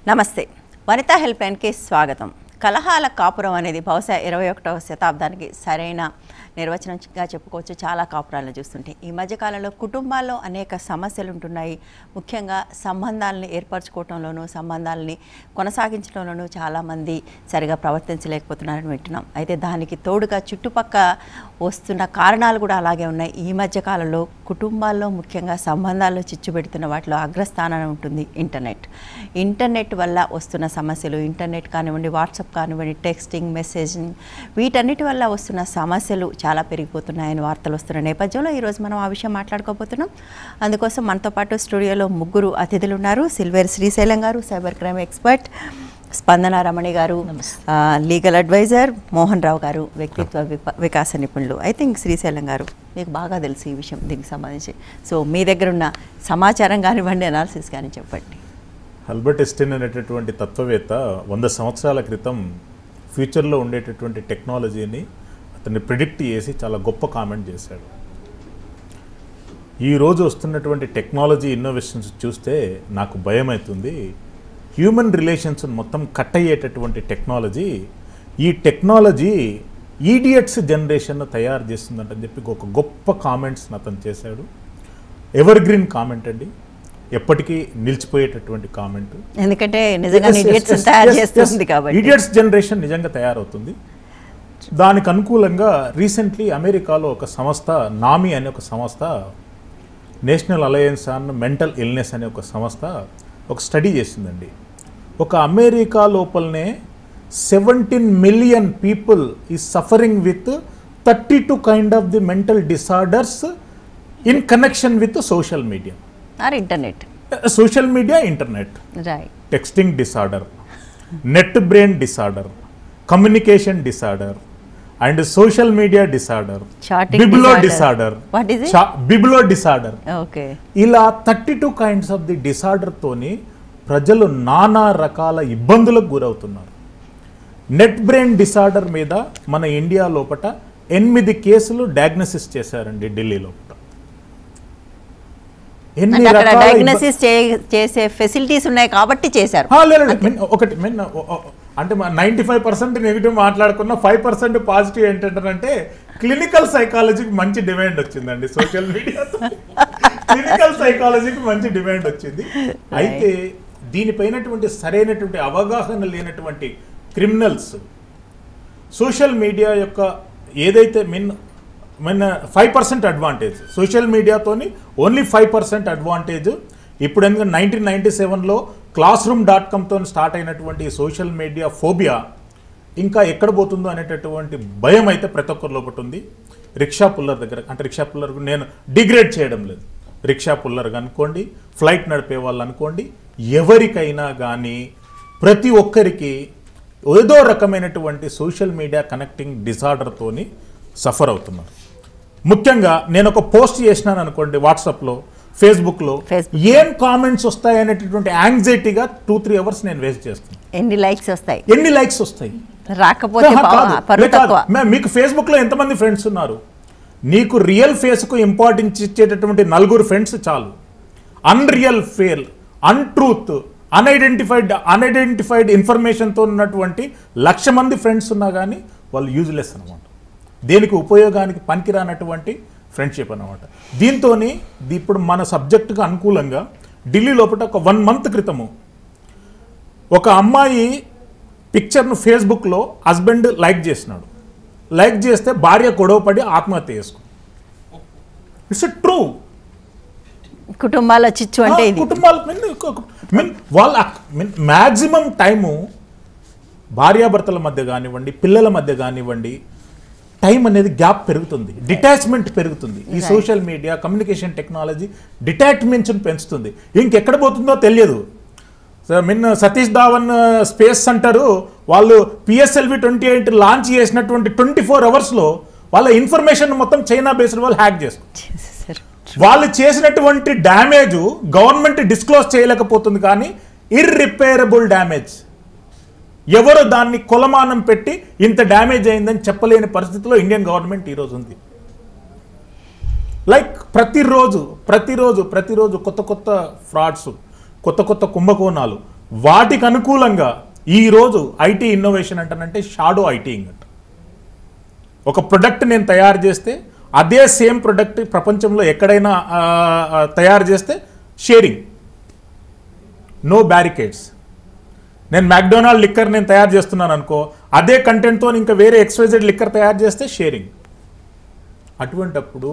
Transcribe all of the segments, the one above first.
నమస్తే వనితా హెల్ప్ లైన్కి స్వాగతం. కలహాల కాపురం అనేది బహుశా 21వ శతాబ్దానికి సరైన నిర్వచనంగా చెప్పుకోవచ్చు. చాలా కాపురాలను చూస్తుంటే ఈ మధ్యకాలంలో కుటుంబాల్లో అనేక సమస్యలు ఉంటున్నాయి. ముఖ్యంగా సంబంధాలని ఏర్పరచుకోవడంలోనూ సంబంధాలని కొనసాగించడంలోనూ చాలామంది సరిగా ప్రవర్తించలేకపోతున్నారని వింటున్నాం. అయితే దానికి తోడుగా చుట్టుపక్క వస్తున్న కారణాలు కూడా అలాగే ఉన్నాయి. ఈ మధ్యకాలంలో కుటుంబాల్లో ముఖ్యంగా సంబంధాల్లో చిచ్చు పెడుతున్న వాటిలో అగ్రస్థానం ఉంటుంది ఇంటర్నెట్ వల్ల వస్తున్న సమస్యలు. ఇంటర్నెట్ కానివ్వండి, వాట్సాప్ కానివ్వండి, టెక్స్టింగ్, మెసేజింగ్, వీటన్నిటి వల్ల వస్తున్న సమస్యలు చాలా పెరిగిపోతున్నాయని వార్తలు వస్తున్న నేపథ్యంలో ఈరోజు మనం ఆ విషయం మాట్లాడుకోబోతున్నాం. అందుకోసం మనతో పాటు స్టూడియోలో ముగ్గురు అతిథులు ఉన్నారు. సిల్వేర్ శ్రీశైలం గారు, సైబర్ క్రైమ్ ఎక్స్పర్ట్; స్పందన రమణి గారు, లీగల్ అడ్వైజర్; మోహన్ రావు గారు, వ్యక్తిత్వ వికాస నిపుణులు. ఐ థింక్ శ్రీశైలం గారు మీకు బాగా తెలుసు ఈ విషయం, దీనికి సంబంధించి. సో మీ దగ్గర ఉన్న సమాచారం కానివ్వండి, అనాలిసిస్ కానీ చెప్పండి. ఆల్బర్ట్ ఐన్స్టీన్ అనేటటువంటి తత్వవేత్త 100 సంవత్సరాల క్రితం ఫ్యూచర్లో ఉండేటటువంటి టెక్నాలజీని అతన్ని ప్రిడిక్ట్ చేసి చాలా గొప్ప కామెంట్ చేశాడు. ఈరోజు వస్తున్నటువంటి టెక్నాలజీ ఇన్నోవేషన్స్ చూస్తే నాకు భయం అవుతుంది. హ్యూమన్ రిలేషన్స్ మొత్తం కట్ అయ్యేటటువంటి టెక్నాలజీ, ఈ టెక్నాలజీ ఈడియట్స్ జనరేషన్ను తయారు చేస్తుందంటని చెప్పి ఒక గొప్ప కామెంట్స్ని అతను చేశాడు. ఎవర్ గ్రీన్ కామెంట్ అండి, ఎప్పటికీ నిలిచిపోయేటటువంటి కామెంట్. ఎందుకంటే నిజంగా ఇడియట్స్ తయారు చేస్తుంది కాబట్టి, ఇడియట్స్ జనరేషన్ నిజంగా తయారవుతుంది. దానికి అనుకూలంగా రీసెంట్లీ అమెరికాలో ఒక సంస్థ, నామి అనే ఒక సంస్థ, national alliance on mental illness అనే ఒక సంస్థ ఒక స్టడీ చేసిందండి. ఒక అమెరికా లోపలనే 17 మిలియన్ పీపుల్ ఈ suffering with 32 kind of the mental disorders in connection with social media or internet. Social media, internet, texting disorder, net brain disorder, communication disorder and social media disorder, biblio disorder, biblio disorder. ఇలా 32 kinds of the disorder తోని ప్రజలు నానా రకాల ఇబ్బందులకు గురవుతున్నారు. Net brain disorder మీద మన India లోపల 8 కేసులు డయాగ్నోసిస్ చేశారండి ఢిల్లీ లోపల. డయాగ్నోసిస్ చేసే ఫెసిలిటీస్ ఉన్నాయి కాబట్టి చేశారు. ఒకటి అంటే 95% నెగిటివ్ మాట్లాడుకున్న 5% పాజిటివ్ ఏంటంటే క్లినికల్ సైకాలజీకి మంచి డిమాండ్ వచ్చిందండి. సోషల్ మీడియాతో క్లినికల్ సైకాలజీకి మంచి డిమాండ్ వచ్చింది. అయితే దీనిపైనటువంటి సరైనటువంటి అవగాహన లేనటువంటి క్రిమినల్స్ సోషల్ మీడియా యొక్క ఏదైతే మిన్ 5% అడ్వాంటేజ్, సోషల్ మీడియాతోని ఓన్లీ 5% అడ్వాంటేజ్. ఇప్పుడు ఎందుకంటే 1997లో classroom.com స్టార్ట్ అయినటువంటి సోషల్ మీడియా ఫోబియా ఇంకా ఎక్కడ పోతుందో అనేటటువంటి భయం అయితే ప్రతి ఒక్కరి లోపల ఉంది. రిక్షా పుల్లర్ దగ్గర, అంటే రిక్షా పుల్లర్ నేను డిగ్రేడ్ చేయడం లేదు, రిక్షా పుల్లర్ అనుకోండి, ఫ్లైట్ నడిపే వాళ్ళు అనుకోండి, ఎవరికైనా కానీ ప్రతి ఒక్కరికి ఏదో రకమైనటువంటి సోషల్ మీడియా కనెక్టింగ్ డిసార్డర్తోని సఫర్ అవుతున్నారు. ముఖ్యంగా నేను ఒక పోస్ట్ చేసినాను అనుకోండి వాట్సాప్లో, ఫేస్బుక్లో, ఏం కామెంట్స్ వస్తాయి అనేటటువంటి యాంగ్జైటీగా 2-3 అవర్స్ నేను వేస్ట్ చేస్తాను. ఎన్ని లైక్స్ వస్తాయి రాకపోతే మీకు ఫేస్బుక్లో ఎంతమంది ఫ్రెండ్స్ ఉన్నారు? నీకు రియల్ ఫేస్కు ఇంపార్టెన్స్ ఇచ్చేటటువంటి 4 ఫ్రెండ్స్ చాలు. అన్రియల్ ఫేల్, అన్ట్రూత్, అన్ఐడెంటిఫైడ్ ఇన్ఫర్మేషన్తో ఉన్నటువంటి 1,00,000 మంది ఫ్రెండ్స్ ఉన్నా కానీ వాళ్ళు యూజ్లెస్ అనమాట. దేనికి ఉపయోగానికి పనికిరానటువంటి ఫ్రెండ్షిప్ అన్నమాట. దీంతో ఇప్పుడు మన సబ్జెక్టుకు అనుకూలంగా ఢిల్లీ లోపల ఒక 1 మంత్ క్రితము ఒక అమ్మాయి పిక్చర్ను ఫేస్బుక్లో హస్బెండ్ లైక్ చేసినాడు. లైక్ చేస్తే భార్య గొడవపడి ఆత్మహత్య చేసుకుంది. It's true. కుటుంబాల చిచ్చు అంటే కుటుంబాల వాళ్ళ మ్యాక్సిమం టైము భార్యాభర్తల మధ్య కానివ్వండి, పిల్లల మధ్య కానివ్వండి, టైం అనేది గ్యాప్ పెరుగుతుంది, డిటాచ్మెంట్ పెరుగుతుంది. ఈ సోషల్ మీడియా, కమ్యూనికేషన్ టెక్నాలజీ డిటాచ్మెంట్స్ని పెంచుతుంది. ఇంకెక్కడ పోతుందో తెలియదు. సతీష్ ధావన్ స్పేస్ సెంటర్ వాళ్ళు PSLV 28 లాంచ్ చేసినటువంటి 24 అవర్స్లో వాళ్ళ ఇన్ఫర్మేషన్ మొత్తం చైనా బేస్డ్ వాళ్ళు హ్యాక్ చేస్తారు. వాళ్ళు చేసినటువంటి డ్యామేజ్ గవర్నమెంట్ డిస్క్లోజ్ చేయలేకపోతుంది, కానీ ఇర్రిపేరబుల్ డ్యామేజ్. ఎవరు దాన్ని కొలమానం పెట్టి ఇంత డ్యామేజ్ అయిందని చెప్పలేని పరిస్థితిలో ఇండియన్ గవర్నమెంట్ ఈరోజు ఉంది. లైక్ ప్రతిరోజు కొత్త ఫ్రాడ్స్, కొత్త కుంభకోణాలు, వాటికి అనుకూలంగా ఈరోజు ఐటీ ఇన్నోవేషన్ అంటానంటే షాడో ఐటీయింగ్ అంట. ఒక ప్రొడక్ట్ నేను తయారు చేస్తే అదే సేమ్ ప్రొడక్ట్ ప్రపంచంలో ఎక్కడైనా తయారు చేస్తే షేరింగ్, నో బ్యారికేడ్స్. నేను మ్యాక్డొనాల్డ్ లిక్కర్ నేను తయారు చేస్తున్నాను అనుకో, అదే కంటెంట్తో ఇంకా వేరే XYZ లిక్కర్ తయారు చేస్తే షేరింగ్. అటువంటప్పుడు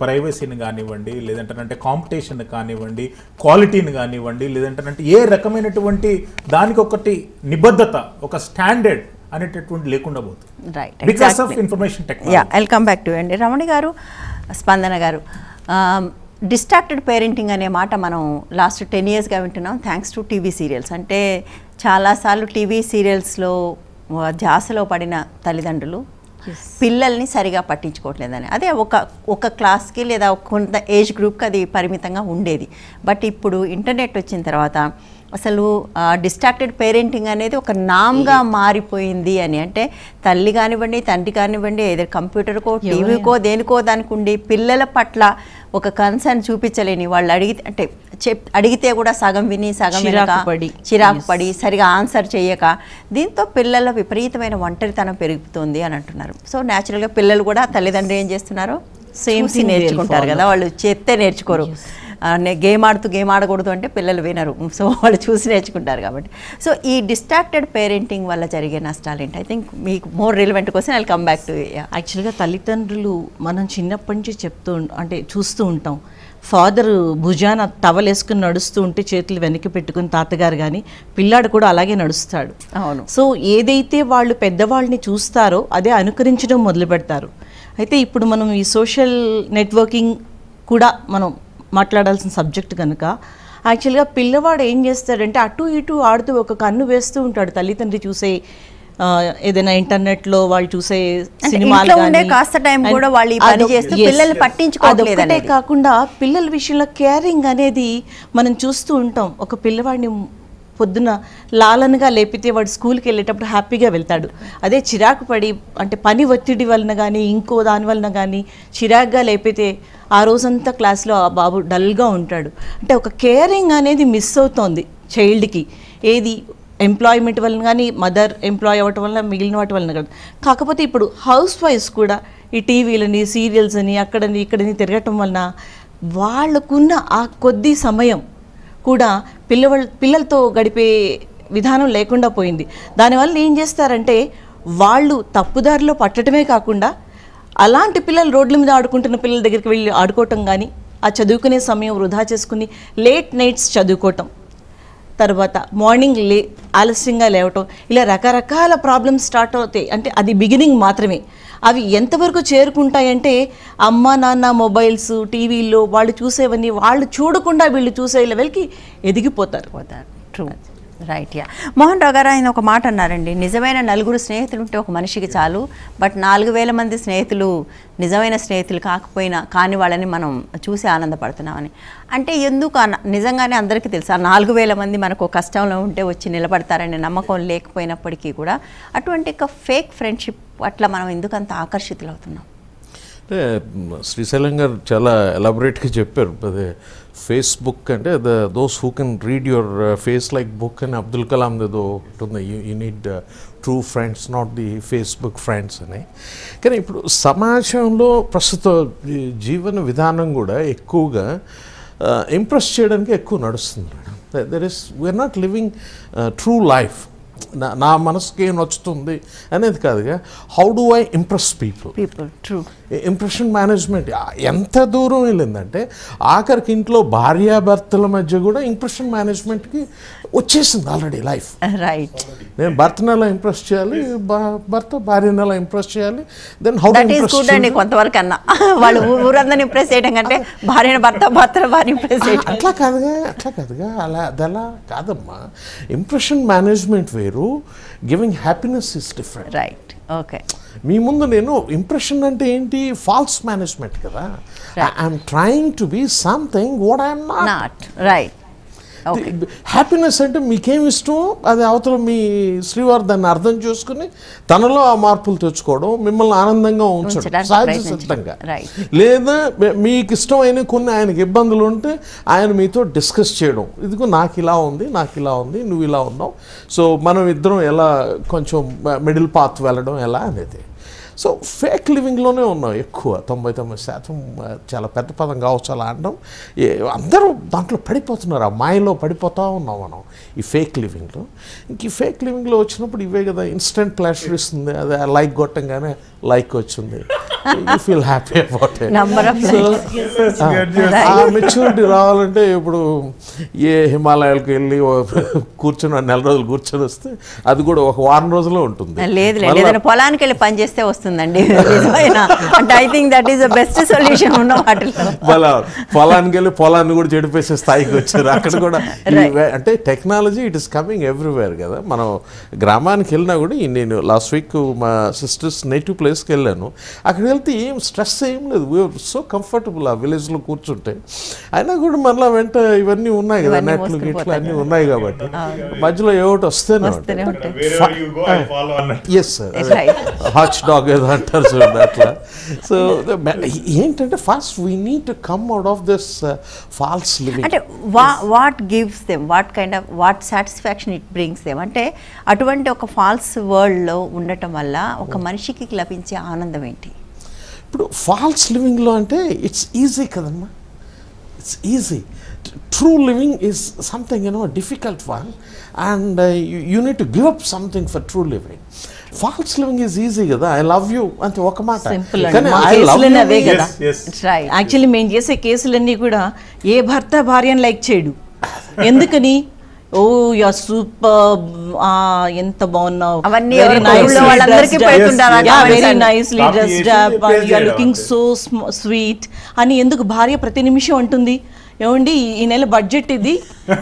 ప్రైవసీని కానివ్వండి, లేదంటే కాంపిటీషన్ కానివ్వండి, క్వాలిటీని కానివ్వండి, లేదంటే ఏ రకమైనటువంటి దానికి ఒకటి నిబద్ధత, ఒక స్టాండర్డ్ అనేటటువంటి లేకుండా పోతుంది. Right, because of information technology. Welcome back to అండి రమణి గారు, స్పందన గారు. డిస్ట్రాక్టెడ్ పేరెంటింగ్ అనే మాట మనం లాస్ట్ 10 yearsగా వింటున్నాం, థ్యాంక్స్ టు టీవీ సీరియల్స్. అంటే చాలాసార్లు టీవీ సీరియల్స్లో ధ్యాసలో పడిన తల్లిదండ్రులు పిల్లల్ని సరిగా పట్టించుకోవట్లేదని. అదే ఒక క్లాస్కి లేదా కొంత ఏజ్ గ్రూప్కి అది పరిమితంగా ఉండేది. బట్ ఇప్పుడు ఇంటర్నెట్ వచ్చిన తర్వాత అసలు డిస్ట్రాక్టెడ్ పేరెంటింగ్ అనేది ఒక నామ్గా మారిపోయింది అని. అంటే తల్లి కానివ్వండి, తండ్రి కానివ్వండి, ఏదో కంప్యూటర్కో టీవీకో దేనికో దానికి ఉండి పిల్లల పట్ల ఒక కన్సర్న్ చూపించలేని వాళ్ళు అడిగితే కూడా సగం విని సగం చిరాకు పడి సరిగా ఆన్సర్ చేయక, దీంతో పిల్లల విపరీతమైన ఒంటరితనం పెరుగుతుంది అని అంటున్నారు. సో న్యాచురల్గా పిల్లలు కూడా తల్లిదండ్రులు ఏం చేస్తున్నారో సేమ్ నేర్చుకుంటారు కదా, వాళ్ళు చెప్తే నేర్చుకోరు. గేమ్ ఆడకూడదు అంటే పిల్లలు వినరు, సో వాళ్ళు చూసి నేర్చుకుంటారు కాబట్టి. సో ఈ డిస్ట్రాక్టెడ్ పేరెంటింగ్ వల్ల జరిగే నష్టాలు ఏంటి? ఐ థింక్ మీకు మోర్ రిలవెంట్ కోసం I will come back to. యాక్చువల్గా తల్లిదండ్రులు మనం చిన్నప్పటి నుంచి చూస్తూ ఉంటాం. ఫాదర్ భుజాన టవలేసుకుని నడుస్తూ ఉంటే చేతులు వెనక్కి పెట్టుకుని తాతగారు కానీ పిల్లాడు కూడా అలాగే నడుస్తాడు. అవును. సో ఏదైతే వాళ్ళు పెద్దవాళ్ళని చూస్తారో అదే అనుకరించడం మొదలు పెడతారు. అయితే ఇప్పుడు మనం ఈ సోషల్ నెట్వర్కింగ్ కూడా మనం మాట్లాడాల్సిన సబ్జెక్ట్ కనుక యాక్చువల్గా పిల్లవాడు ఏం చేస్తాడంటే అటు ఇటు ఆడుతూ ఒక కన్ను వేస్తూ ఉంటాడు. తల్లిదండ్రి చూసే ఏదైనా ఇంటర్నెట్లో వాళ్ళు చూసే సినిమాలు అదొక్కటే కాకుండా పిల్లల విషయంలో కేరింగ్ అనేది మనం చూస్తూ ఉంటాం. ఒక పిల్లవాడిని పొద్దున లాలనగా లేపితే వాడు స్కూల్కి వెళ్ళేటప్పుడు హ్యాపీగా వెళ్తాడు. అదే చిరాకు పడి అంటే పని ఒత్తిడి వలన కానీ ఇంకో దాని వలన కానీ చిరాకుగా లేపితే ఆ రోజంతా క్లాస్లో ఆ బాబు డల్గా ఉంటాడు. అంటే ఒక కేరింగ్ అనేది మిస్ అవుతోంది చైల్డ్కి. ఏది ఎంప్లాయ్మెంట్ వలన కానీ మదర్ ఎంప్లాయ్ అవ్వటం వల్ల మిగిలిన వాటి వలన కాదు. కాకపోతే ఇప్పుడు హౌస్ వైఫ్స్ కూడా ఈ టీవీలని సీరియల్స్ అని అక్కడని ఇక్కడని తిరగటం వలన వాళ్ళకున్న ఆ కొద్ది సమయం కూడా పిల్లలతో గడిపే విధానం లేకుండా పోయింది. దానివల్ల ఏం చేస్తారంటే వాళ్ళు తప్పుదారిలో పట్టడమే కాకుండా అలాంటి పిల్లలు రోడ్ల మీద ఆడుకుంటున్న పిల్లల దగ్గరికి వెళ్ళి ఆడుకోవటం కానీ, ఆ చదువుకునే సమయం వృధా చేసుకుని లేట్ నైట్స్ చదువుకోవటం, తర్వాత మార్నింగ్ ఆలస్యంగా లేవటం, ఇలా రకరకాల ప్రాబ్లమ్స్ స్టార్ట్ అవుతాయి. అంటే అది బిగినింగ్ మాత్రమే. అవి ఎంతవరకు చేరుకుంటాయంటే అమ్మ నాన్న మొబైల్స్ టీవీల్లో వాళ్ళు చూసేవన్నీ వాళ్ళు చూడకుండా వీళ్ళు చూసే లెవెల్కి ఎదిగిపోతారు. True, right. Ya, Mohan Rao గారు ఆయన ఒక మాట అన్నారండి, నిజమైన 9 స్నేహితులు ఉంటే ఒక మనిషికి చాలు, బట్ 4000 మంది స్నేహితులు నిజమైన స్నేహితులు కాని వాళ్ళని మనం చూసి ఆనందపడుతున్నామని. అంటే ఎందుకు నిజంగానే అందరికీ తెలుసు ఆ 4000 మంది మనకు కష్టంలో ఉంటే వచ్చి నిలబడతారనే నమ్మకం లేకపోయినప్పటికీ కూడా అటువంటి ఒక ఫేక్ ఫ్రెండ్షిప్ అట్లా మనం ఎందుకు అంత ఆకర్షితులు అవుతున్నాం? అంటే శ్రీశైలం గారు చాలా ఎలాబొరేట్గా చెప్పారు. అదే ఫేస్బుక్ అంటే those who can read your face like book అని అబ్దుల్ కలాం ఏదో ఉంటుంది, you need true friends not the Facebook friends అని. కానీ ఇప్పుడు సమాజంలో ప్రస్తుత జీవన విధానం కూడా ఎక్కువగా ఇంప్రెస్ చేయడానికి ఎక్కువ నడుస్తుంది. We are not living true life. నా మనసుకి ఏం నచ్చుతుంది అనేది కాదుగా, how do I impress people. True. Impression management ఎంత దూరం వెళ్ళిందంటే ఆఖరికి ఇంట్లో భార్యాభర్తల మధ్య కూడా ఇంప్రెషన్ మేనేజ్మెంట్కి వచ్చేసింది ఆల్రెడీ లైఫ్. రైట్. నేను భర్తను ఎలా ఇంప్రెస్ చేయాలి, భర్త భార్యను ఎలా ఇంప్రెస్ చేయాలి, దెన్ హౌ అండి కొంతవరకు అన్నా వాళ్ళు ఊరందరిని ఇంప్రెస్ చేయడం కంటే భార్యను భార్య ఇంప్రెస్ చేయడం అట్లా కాదుగా అలా కాదమ్మా. ఇంప్రెషన్ మేనేజ్మెంట్ వేరు, giving happiness is different. Right. Okay. మీ ముందు నేను ఇంప్రెషన్ అంటే ఏంటి, ఫాల్స్ మేనేజ్మెంట్ కదా. I'm trying to be something what I'm not. Right. Happiness అంటే మీకేం ఇష్టమో అది అవతల మీ శ్రీవారు దాన్ని అర్థం చేసుకుని తనలో ఆ మార్పులు తెచ్చుకోవడం, మిమ్మల్ని ఆనందంగా ఉంచడం సహజ సిద్ధంగా. లేదా మీకు ఇష్టమైన కొన్ని ఆయనకి ఇబ్బందులు ఉంటే ఆయన మీతో డిస్కస్ చేయడం, ఇదిగో నాకు ఇలా ఉంది, నాకు ఇలా ఉంది, నువ్వు ఇలా ఉన్నావు, సో మనం ఇద్దరం ఎలా కొంచెం మిడిల్ పాత్ వెళ్ళడం ఎలా అనేది. సో ఫేక్ లివింగ్లోనే ఉన్నాం ఎక్కువ, 99% చాలా పెద్ద పదం కావచ్చు అలా అనడం. అందరూ దాంట్లో పడిపోతున్నారు, ఆ మాయలో పడిపోతూ ఉన్నాం మనం ఈ ఫేక్ లివింగ్లో. ఇంక ఈ ఫేక్ లివింగ్లో వచ్చినప్పుడు ఇవే కదా, ఇన్స్టెంట్ ప్లెజర్ ఇస్తుంది, అదే లైక్ కొట్టంగానే లైక్ వచ్చింది, you feel happy about it. ఆ మెచ్యూరిటీ రావాలంటే ఇప్పుడు ఏ హిమాలయాలకు వెళ్ళి కూర్చొని 4 రోజులు కూర్చొని వస్తే అది కూడా ఒక వారం రోజుల్లో ఉంటుంది. లేదు, పొలానికి వెళ్ళి పని చేస్తే వస్తుందండి. అంటే I think that is the best solution ఉన్న వాటిలో. పొలానికి వెళ్ళి పొలాన్ని కూడా చెడిపేసే స్థాయికి వచ్చారు. అక్కడ కూడా అంటే technology it is coming everywhere కదా. మనం గ్రామానికి వెళ్ళినా కూడా, నేను లాస్ట్ వీక్ మా సిస్టర్స్ నేటివ్ ప్లేస్కి వెళ్ళాను, అక్కడికి వెళ్తే ఏం స్ట్రెస్ ఏం లేదు, వీఆర్ సో కంఫర్టబుల్ ఆ విలేజ్లో కూర్చుంటే. అయినా కూడా మళ్ళీ వెంట ఇవన్నీ ఉన్నాయి కదా, నెట్లు గిట్లు అన్నీ ఉన్నాయి కాబట్టి మధ్యలో ఏమిటి వస్తేనే ఉంటాయి. ఎస్ సార్, హాచ్ డాగ్ ఏదో అంటారు చూడండి అట్లా. సో ఏంటంటే first we need to come out of this false living. అంటే what gives them, what kind of what satisfaction it brings them. అంటే అటువంటి ఒక ఫాల్స్ వరల్డ్లో ఉండటం వల్ల ఒక మనిషికి లభించే ఆనందం ఏంటి? ఇప్పుడు ఫాల్స్ లివింగ్లో అంటే ఇట్స్ ఈజీ కదమ్మా, it's easy. True living is something difficult one, and you need to give up something for true living. False living is easy కదా, ఐ లవ్ యూ అంతే ఒక మాట. యాక్చువల్లీ మేము చేసే కేసులన్నీ కూడా ఏ భర్త భార్యను లైక్ చేయడు. ఎందుకని? ఓ యా సూపర్, ఎంత బాగున్నావు, very nicely dressed up, you are looking so sweet అని ఎందుకు భార్య ప్రతి నిమిషం అంటుంది? ఏమండి ఈ నెల బడ్జెట్ ఇది,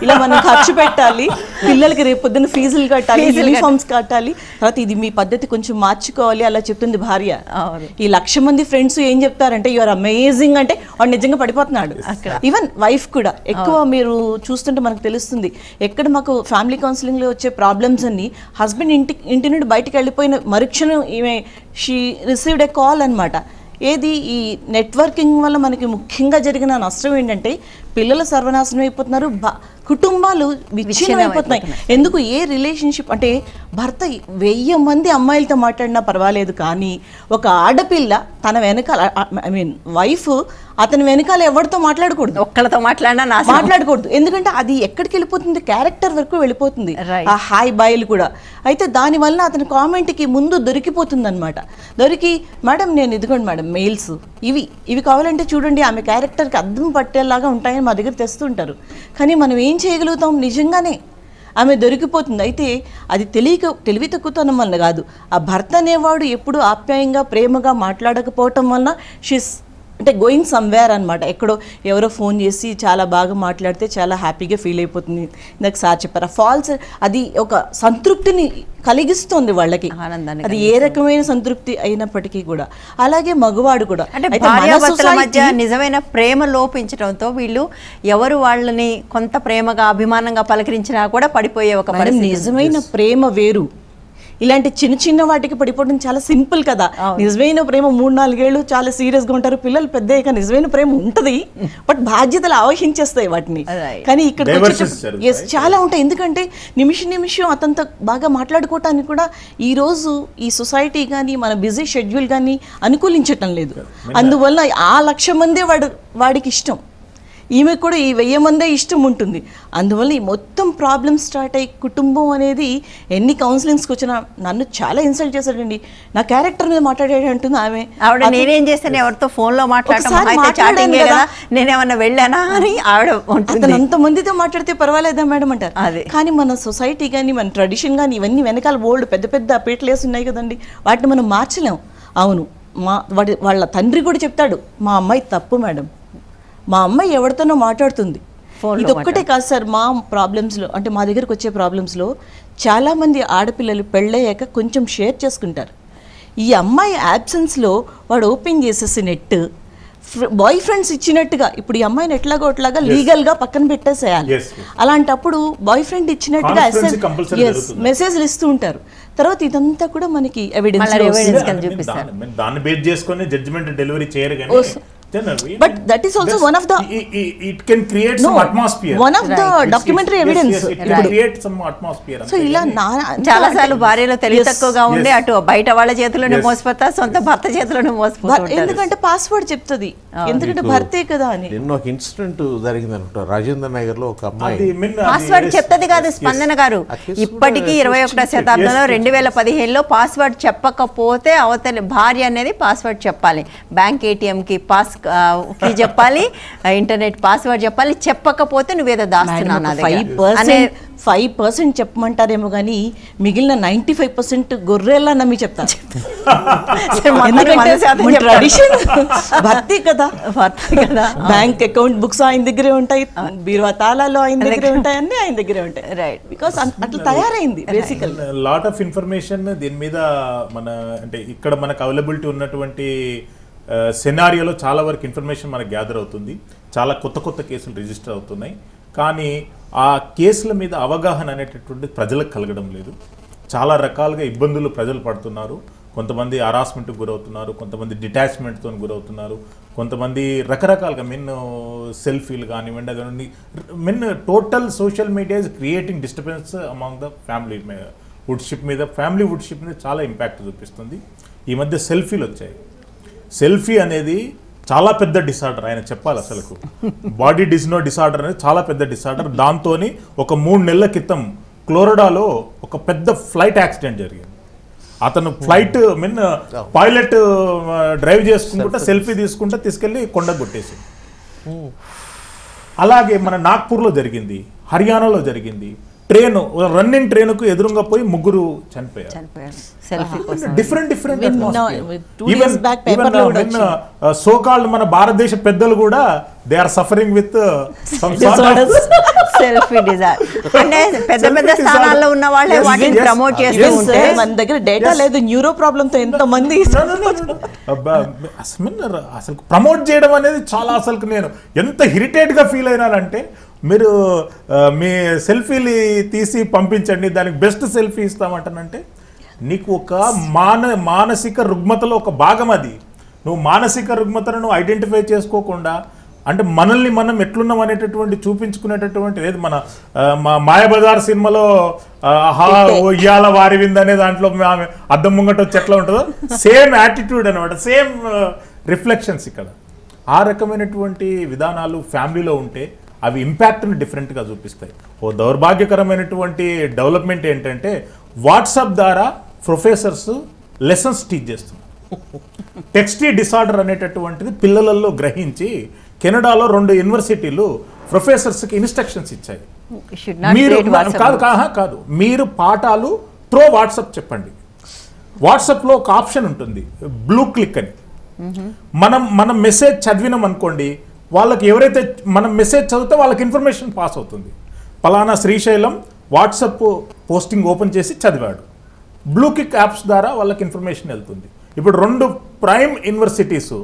ఇలా మనం ఖర్చు పెట్టాలి, పిల్లలకి రేపు పొద్దున్న ఫీజులు కట్టాలి, యూనిఫామ్స్ కట్టాలి, తర్వాత ఇది మీ పద్ధతి కొంచెం మార్చుకోవాలి, అలా చెప్తుంది భార్య. ఈ 1,00,000 మంది ఫ్రెండ్స్ ఏం చెప్తారంటే యు ఆర్ అమేజింగ్ అంటే వాడు నిజంగా పడిపోతున్నాడు. ఈవెన్ వైఫ్ కూడా ఎక్కువ మీరు చూస్తుంటే మనకు తెలుస్తుంది. ఎక్కడ మాకు ఫ్యామిలీ కౌన్సిలింగ్లో వచ్చే ప్రాబ్లమ్స్ అన్ని హస్బెండ్ ఇంటి నుండి బయటకు వెళ్ళిపోయిన మరుక్షణం ఈమె షీ రిసీవ్డ్ ఏ కాల్ అనమాట. ఏది ఈ నెట్వర్కింగ్ వల్ల మనకి ముఖ్యంగా జరిగిన నష్టం ఏంటంటే పిల్లలు సర్వనాశనం అయిపోతున్నారు, కుటుంబాలు విచ్ఛిన్నం అయిపోతున్నాయి. ఎందుకు? ఏ రిలేషన్షిప్ అంటే భర్త 1000 మంది అమ్మాయిలతో మాట్లాడినా పర్వాలేదు, కానీ ఒక ఆడపిల్ల తన వెనకాల, ఐ మీన్ వైఫ్ అతని వెనకాల ఎవరితో మాట్లాడకూడదు, ఒక్కళ్ళతో మాట్లాడకూడదు. ఎందుకంటే అది ఎక్కడికి వెళ్ళిపోతుంది, క్యారెక్టర్ వరకు వెళ్ళిపోతుంది ఆ హాయ్ బాయ్లు కూడా. అయితే దానివల్ల అతని కామెంట్కి ముందు దొరికిపోతుంది అనమాట. దొరికి మేడం నేను ఇదిగోండి మేడం మెయిల్స్ ఇవి కావాలంటే చూడండి, ఆమె క్యారెక్టర్కి అద్దం పట్టేలాగా ఉంటాయని మా దగ్గర తెస్తుంటారు. కానీ మనం ఏం చేయగలుగుతాం? నిజంగానే ఆమె దొరికిపోతుంది. అయితే అది తెలివి తక్కువతనం వల్ల కాదు, ఆ భర్త అనేవాడు ఎప్పుడు ఆప్యాయంగా ప్రేమగా మాట్లాడకపోవటం వలన షీస్ అంటే గోయింగ్ సమ్వేర్ అనమాట. ఎక్కడో ఎవరో ఫోన్ చేసి చాలా బాగా మాట్లాడితే చాలా హ్యాపీగా ఫీల్ అయిపోతుంది. ఇందాక సార్ చెప్పారు, ఫాల్స్ అది ఒక సంతృప్తిని కలిగిస్తుంది వాళ్ళకి, అది ఏ రకమైన సంతృప్తి అయినప్పటికీ కూడా. అలాగే మగవాడు కూడా, అంటే భార్యాభర్తల మధ్య నిజమైన ప్రేమ లోపించడంతో వీళ్ళు ఎవరు వాళ్ళని కొంత ప్రేమగా అభిమానంగా పలకరించినా కూడా పడిపోయే ఒక నిజమైన ప్రేమ వేరు. ఇలాంటి చిన్న చిన్న వాటికి పడిపోవడం చాలా సింపుల్ కదా. నిజమైన ప్రేమ 3-4 ఏళ్ళు చాలా సీరియస్గా ఉంటారు, పిల్లలు పెద్దయ్యాక నిజమైన ప్రేమ ఉంటుంది, బట్ బాధ్యతలు ఆవహించేస్తాయి వాటిని. కానీ ఇక్కడ చాలా ఉంటాయి. ఎందుకంటే నిమిషం అతనితో బాగా మాట్లాడుకోవటానికి కూడా ఈరోజు ఈ సొసైటీ కానీ మన బిజీ షెడ్యూల్ కానీ అనుకూలించటం లేదు. అందువల్ల ఆ 1,00,000 మందే వాడికి ఇష్టం, ఈమెకు కూడా ఈ 1000 మందే ఇష్టం ఉంటుంది. అందువల్ల ఈ మొత్తం ప్రాబ్లమ్ స్టార్ట్ అయ్యి కుటుంబం అనేది ఎన్ని కౌన్సిలింగ్స్కి వచ్చినా నన్ను చాలా ఇన్సల్ట్ చేశాడండి, నా క్యారెక్టర్ మీద మాట్లాడాడు అంటుంది ఆవిడ. నేనేం చేస్తాను, ఎవరితో ఫోన్లో నేనేమన్నా వెళ్ళానా అని ఆవిడ. అతను అంతమందితో మాట్లాడితే పర్వాలేదా మేడం అంటారు. కానీ మన సొసైటీ కానీ మన ట్రెడిషన్ కానీ ఇవన్నీ వెనకాల బోల్డ్ పెద్ద పెద్ద పీటలేసి ఉన్నాయి కదండి, వాటిని మనం మార్చలేం. అవును, వాళ్ళ తండ్రి కూడా చెప్తాడు, మా అమ్మాయి తప్పు మేడం, మా అమ్మాయి ఎవరితోనో మాట్లాడుతుంది. ఇది ఒక్కటే కాదు సార్, మా ప్రాబ్లమ్స్లో అంటే మా దగ్గరకు వచ్చే ప్రాబ్లమ్స్లో చాలామంది ఆడపిల్లలు పెళ్ళయ్యాక కొంచెం షేర్ చేసుకుంటారు. ఈ అమ్మాయి యాబ్సెన్స్లో వాడు ఓపెన్ చేసేసి నెట్ బాయ్ ఫ్రెండ్స్ ఇచ్చినట్టుగా ఇప్పుడు ఈ అమ్మాయిని ఎట్లాగో అట్లాగా లీగల్ గా పక్కన పెట్టేసేయాలి. Yes, yes. అలాంటప్పుడు బాయ్ ఫ్రెండ్ ఇచ్చినట్టుగా Conference compulsory జరుగుతుంది. మెసేజ్లు ఇస్తూ ఉంటారు. తర్వాత ఇదంతా కూడా మనకి మళ్ళీ evidence ఎవిడెన్స్. కింద చూపిస్తారు. దాన్ని బేస్ చేసుకొని జడ్జిమెంట్ డెలివరీ చేయరు కానీ But that is also one of the it can create some atmosphere. one of the documentary evidence. Yes, it can create some atmosphere. So ఇలా చాలా సార్లు భార్యలో తెలివి తక్కువగా ఉండి అటు బయట వాళ్ళ చేతిలోనే మోసపోతా, సొంత భర్త చేతిలోనే మోసపోతా ఉంటారు. ఎందుకంటే పాస్వర్డ్ చెప్తుంది, ఎందుకంటే భర్తే కదా అని. నిన్న ఒక ఇన్సిడెంట్ జరిగింది అనుకుంటా, రాజేంద్ర నగర్ లో ఒక అమ్మాయి పాస్వర్డ్ చెప్తుంది కాదు స్పందన గారు, ఇప్పటికీ 21వ శతాబ్దంలో 2015లో పాస్వర్డ్ చెప్పకపోతే అవతలి భార్య అనేది పాస్వర్డ్ చెప్పాలి. బ్యాంక్ ATM కి కీ చెప్పాలి, ఇంటర్నెట్ పాస్వర్డ్ చెప్పాలి. చెప్పకపోతే నువ్వేదో దాస్తున్నావు నా దగ్గర. 5% చెప్పమంటారేమో కానీ మిగిలిన 95% గొర్రెల్లా నమ్మి చెప్తాను. ట్రెడిషన్ భర్తీ కదా, బ్యాంక్ అకౌంట్ బుక్స్ ఆయన దగ్గరే ఉంటాయి, బీరువా తాళాలు ఆయన దగ్గరే ఉంటాయి, అన్ని ఆయన దగ్గరే ఉంటాయి. రైట్, బికాస్ అట్లా తయారైంది బేసికల్. లాట్ ఆఫ్ ఇన్ఫర్మేషన్ దీని మీద మన అంటే ఇక్కడ మనకు అవైలబిలిటీ ఉన్నటువంటి సెనారియోలో చాలా వరకు ఇన్ఫర్మేషన్ మనకు గ్యాదర్ అవుతుంది. చాలా కొత్త కొత్త కేసులు రిజిస్టర్ అవుతున్నాయి. కానీ ఆ కేసుల మీద అవగాహన అనేటటువంటి ప్రజలకు కలగడం లేదు. చాలా రకాలుగా ఇబ్బందులు ప్రజలు పడుతున్నారు. కొంతమంది హరాస్మెంట్కి గురవుతున్నారు, కొంతమంది డిటాచ్మెంట్తో గురవుతున్నారు, కొంతమంది రకరకాలుగా సెల్ఫీలు కానివ్వండి, అదే total social media is creating disturbance among the family వుడ్షిప్ మీద చాలా ఇంపాక్ట్ చూపిస్తుంది. ఈ మధ్య సెల్ఫీలు వచ్చాయి. సెల్ఫీ అనేది చాలా పెద్ద డిసార్డర్, ఆయన చెప్పాలి. అసలుకు బాడీ డిసార్డర్ అనేది చాలా పెద్ద డిసార్డర్. దాంతో ఒక 3 నెలల క్రితం ఫ్లోరిడాలో ఒక పెద్ద ఫ్లైట్ యాక్సిడెంట్ జరిగింది. అతను ఫ్లైట్ పైలట్ డ్రైవ్ చేసుకుంటా సెల్ఫీ తీసుకెళ్ళి కొండ కొట్టేసి. అలాగే మన నాగ్పూర్లో జరిగింది, హర్యానాలో జరిగింది. రన్నింగ్ ట్రైన్కు ఎదురుగా పోయి 3 చనిపోయారు. డిఫరెంట్ సోకాల్డ్ మన భారతదేశ పెద్దలు కూడా they are suffering with selfie desire. అంటే పెద్ద పెద్ద స్థానాల్లో ఉన్న వాళ్ళే వాటిని ప్రమోట్ చేస్తూ ఉంటే మన దగ్గర డేటా లేదు. న్యూరో ప్రాబ్లమ్ తో ఎంత మంది అసలు ప్రమోట్ చేయడం అనేది చాలా అసలు నేను ఎంత ఇరిటేట్ గా ఫీల్ అయినానంటే, మీరు మీ సెల్ఫీలు తీసి పంపించండి, దానికి బెస్ట్ సెల్ఫీ ఇస్తామంటానంటే నీకు ఒక మానసిక రుగ్మతలో ఒక భాగం అది. నువ్వు మానసిక రుగ్మతను ఐడెంటిఫై చేసుకోకుండా, అంటే మనల్ని మనం ఎట్లున్నాం అనేటటువంటి చూపించుకునేటటువంటి లేదు. మన మాయాబజార్ సినిమాలో ఇయ్యాల వారి విందనే దాంట్లో అద్దం ముంగట వచ్చి ఎట్లా ఉంటుందో సేమ్ యాటిట్యూడ్ అనమాట, సేమ్ రిఫ్లెక్షన్స్ ఇక్కడ. ఆ రకమైనటువంటి విధానాలు ఫ్యామిలీలో ఉంటే అవి ఇంపాక్ట్ని డిఫరెంట్గా చూపిస్తాయి. ఓ దౌర్భాగ్యకరమైనటువంటి డెవలప్మెంట్ ఏంటంటే వాట్సాప్ ద్వారా ప్రొఫెసర్స్ లెసన్స్ టీచ్ చేస్తున్నారు. టెక్స్టీ డిసార్డర్ అనేటటువంటిది పిల్లలలో గ్రహించి కెనడాలో 2 యూనివర్సిటీలు ప్రొఫెసర్స్కి ఇన్స్ట్రక్షన్స్ ఇచ్చాయి. మీరు కాదు మీరు పాఠాలు త్రో వాట్సాప్ చెప్పండి. వాట్సాప్లో ఒక ఆప్షన్ ఉంటుంది బ్లూ క్లిక్ అని. మనం మెసేజ్ చదివినాం అనుకోండి, వాళ్ళకి ఎవరైతే మనం మెసేజ్ చదివితే వాళ్ళకి ఇన్ఫర్మేషన్ పాస్ అవుతుంది. పలానా శ్రీశైలం వాట్సాప్ పోస్టింగ్ ఓపెన్ చేసి చదివాడు. బ్లూ క్లిక్ యాప్స్ ద్వారా వాళ్ళకి ఇన్ఫర్మేషన్ వెళ్తుంది. ఇప్పుడు 2 prime universities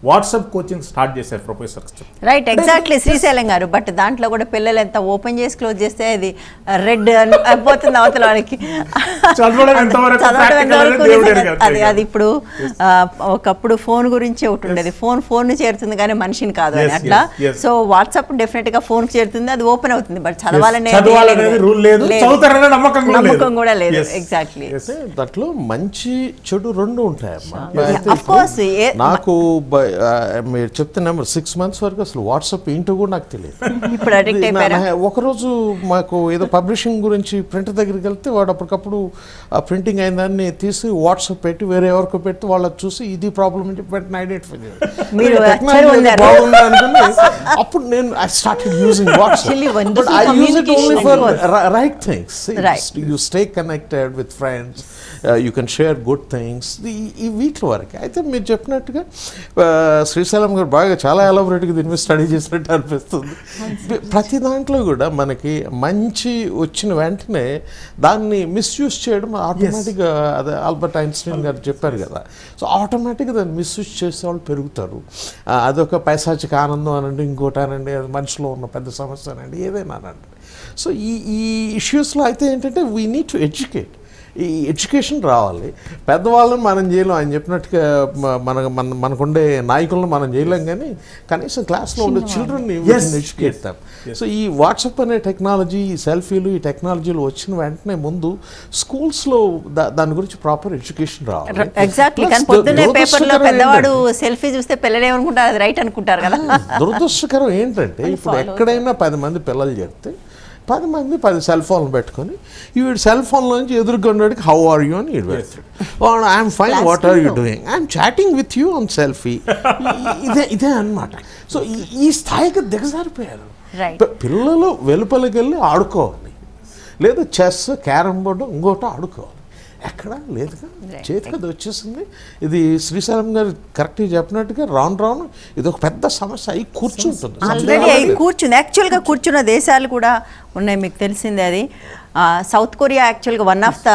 WhatsApp coaching start చేశారు ప్రొఫెసర్స్. రైట్, ఎగ్జాక్ట్లీ శ్రీశైలం గారు. బట్ దాంట్లో కూడా పిల్లలు ఎంత ఓపెన్ చేసి క్లోజ్ చేస్తే అది రెడ్ అయిపోతుంది అవతల వాళ్ళకి. అది ఇప్పుడు ఒకప్పుడు ఫోన్ గురించి ఒకటి ఉండేది, ఫోన్ చేరుతుంది కానీ మనిషిని కాదు అని అట్లా. సో వాట్సాప్ డెఫినెట్ గా ఫోన్ చేరుతుంది, అది ఓపెన్ అవుతుంది. బట్ చదవాలనే నమ్మకం కూడా లేదు. ఎగ్జాక్ట్లీ, దాంట్లో మంచి చెడు 2 ఉంటాయమ్మా. అఫ్ కోర్స్ నాకు మీరు చెప్తున్నా 6 months వరకు అసలు వాట్సాప్ ఏంటో కూడా నాకు తెలియదు. ఒకరోజు మాకు ఏదో పబ్లిషింగ్ గురించి ప్రింటర్ దగ్గరికి వెళ్తే వాడు అప్పటికప్పుడు ఆ ప్రింటింగ్ అయిన దాన్ని తీసి వాట్సాప్ పెట్టి వేరే ఎవరికో పెట్టి వాళ్ళకి చూసి ఇది ప్రాబ్లం అని చెప్పి వెంటనే ఐడెంటిఫై బాగుంది అనుకుని అప్పుడు నేను I started using WhatsApp. I use it only for right things. You stay connected with friends, you can share good things, ఈ వీటి వరకు. అయితే మీరు చెప్పినట్టుగా శ్రీశైలం గారు బాగా చాలా ఎలాబొరేట్గా దీని మీద స్టడీ చేసినట్టు అనిపిస్తుంది. ప్రతి దాంట్లో కూడా మనకి మంచి వచ్చిన వెంటనే దాన్ని మిస్యూజ్ చేయడం ఆటోమేటిక్గా, అదే ఆల్బర్ట్ ఐన్స్టీన్ గారు చెప్పారు కదా, సో ఆటోమేటిక్గా దాన్ని మిస్యూజ్ చేసే వాళ్ళు పెరుగుతారు. అదొక పైశాచిక ఆనందం అనండి, ఇంకోటి అనండి, అది మనిషిలో ఉన్న పెద్ద సమస్య అనండి, ఏదైనా అనండి. సో ఈ ఇష్యూస్లో అయితే ఏంటంటే వీ నీడ్ టు ఎడ్యుకేట్. ఈ ఎడ్యుకేషన్ రావాలి. పెద్దవాళ్ళని మనం చేయలేం, ఆయన చెప్పినట్టుగా మనకుండే నాయకులను మనం చేయలేం, కానీ కనీసం క్లాస్లో ఉండే చిల్డ్రన్ని ఎడ్యుకేట్ దాం. సో ఈ వాట్సాప్ అనే టెక్నాలజీ, ఈ సెల్ఫీలు, ఈ టెక్నాలజీలు వచ్చిన వెంటనే ముందు స్కూల్స్లో దాని గురించి ప్రాపర్ ఎడ్యుకేషన్ రావాలి. ఎగ్జాక్ట్లీ. కానీ పొద్దున్నే పేపర్లో పెద్దవాడు సెల్ఫీ చూస్తే పిల్లలు ఏమనుకుంటారు, అది రైట్ అనుకుంటారు కదా. దురదృష్టకరం ఏంటంటే ఇప్పుడు ఎక్కడైనా 10 మంది పిల్లలు చెప్తే 10 మంది 10 సెల్ ఫోన్లు పెట్టుకొని వీడు సెల్ ఫోన్లోంచి ఎదుర్కొన్నాడికి హౌ ఆర్ యూ అని వీడు పెడతాడు. I'm fine, what are you doing, I'm chatting with you on selfie. ఇదే అన్నమాట. సో ఈ స్థాయికి దిగజారిపోయారు. పిల్లలు వెలుపలికి వెళ్ళి ఆడుకోవాలి, లేదా చెస్, క్యారమ్ బోర్డు, ఇంకోటి ఆడుకోవాలి. ఎక్కడ లేదుగా, చేతికి అది వచ్చేసింది. ఇది శ్రీశైలం గారు కరెక్ట్గా చెప్పినట్టుగా రాను ఇది ఒక పెద్ద సమస్య అయి కూర్చుంటుంది. ఆల్రెడీ అయి కూర్చుంది. యాక్చువల్గా కూర్చున్న దేశాలు కూడా ఉన్నాయి, మీకు తెలిసిందే. అది సౌత్ కొరియా యాక్చువల్గా one of the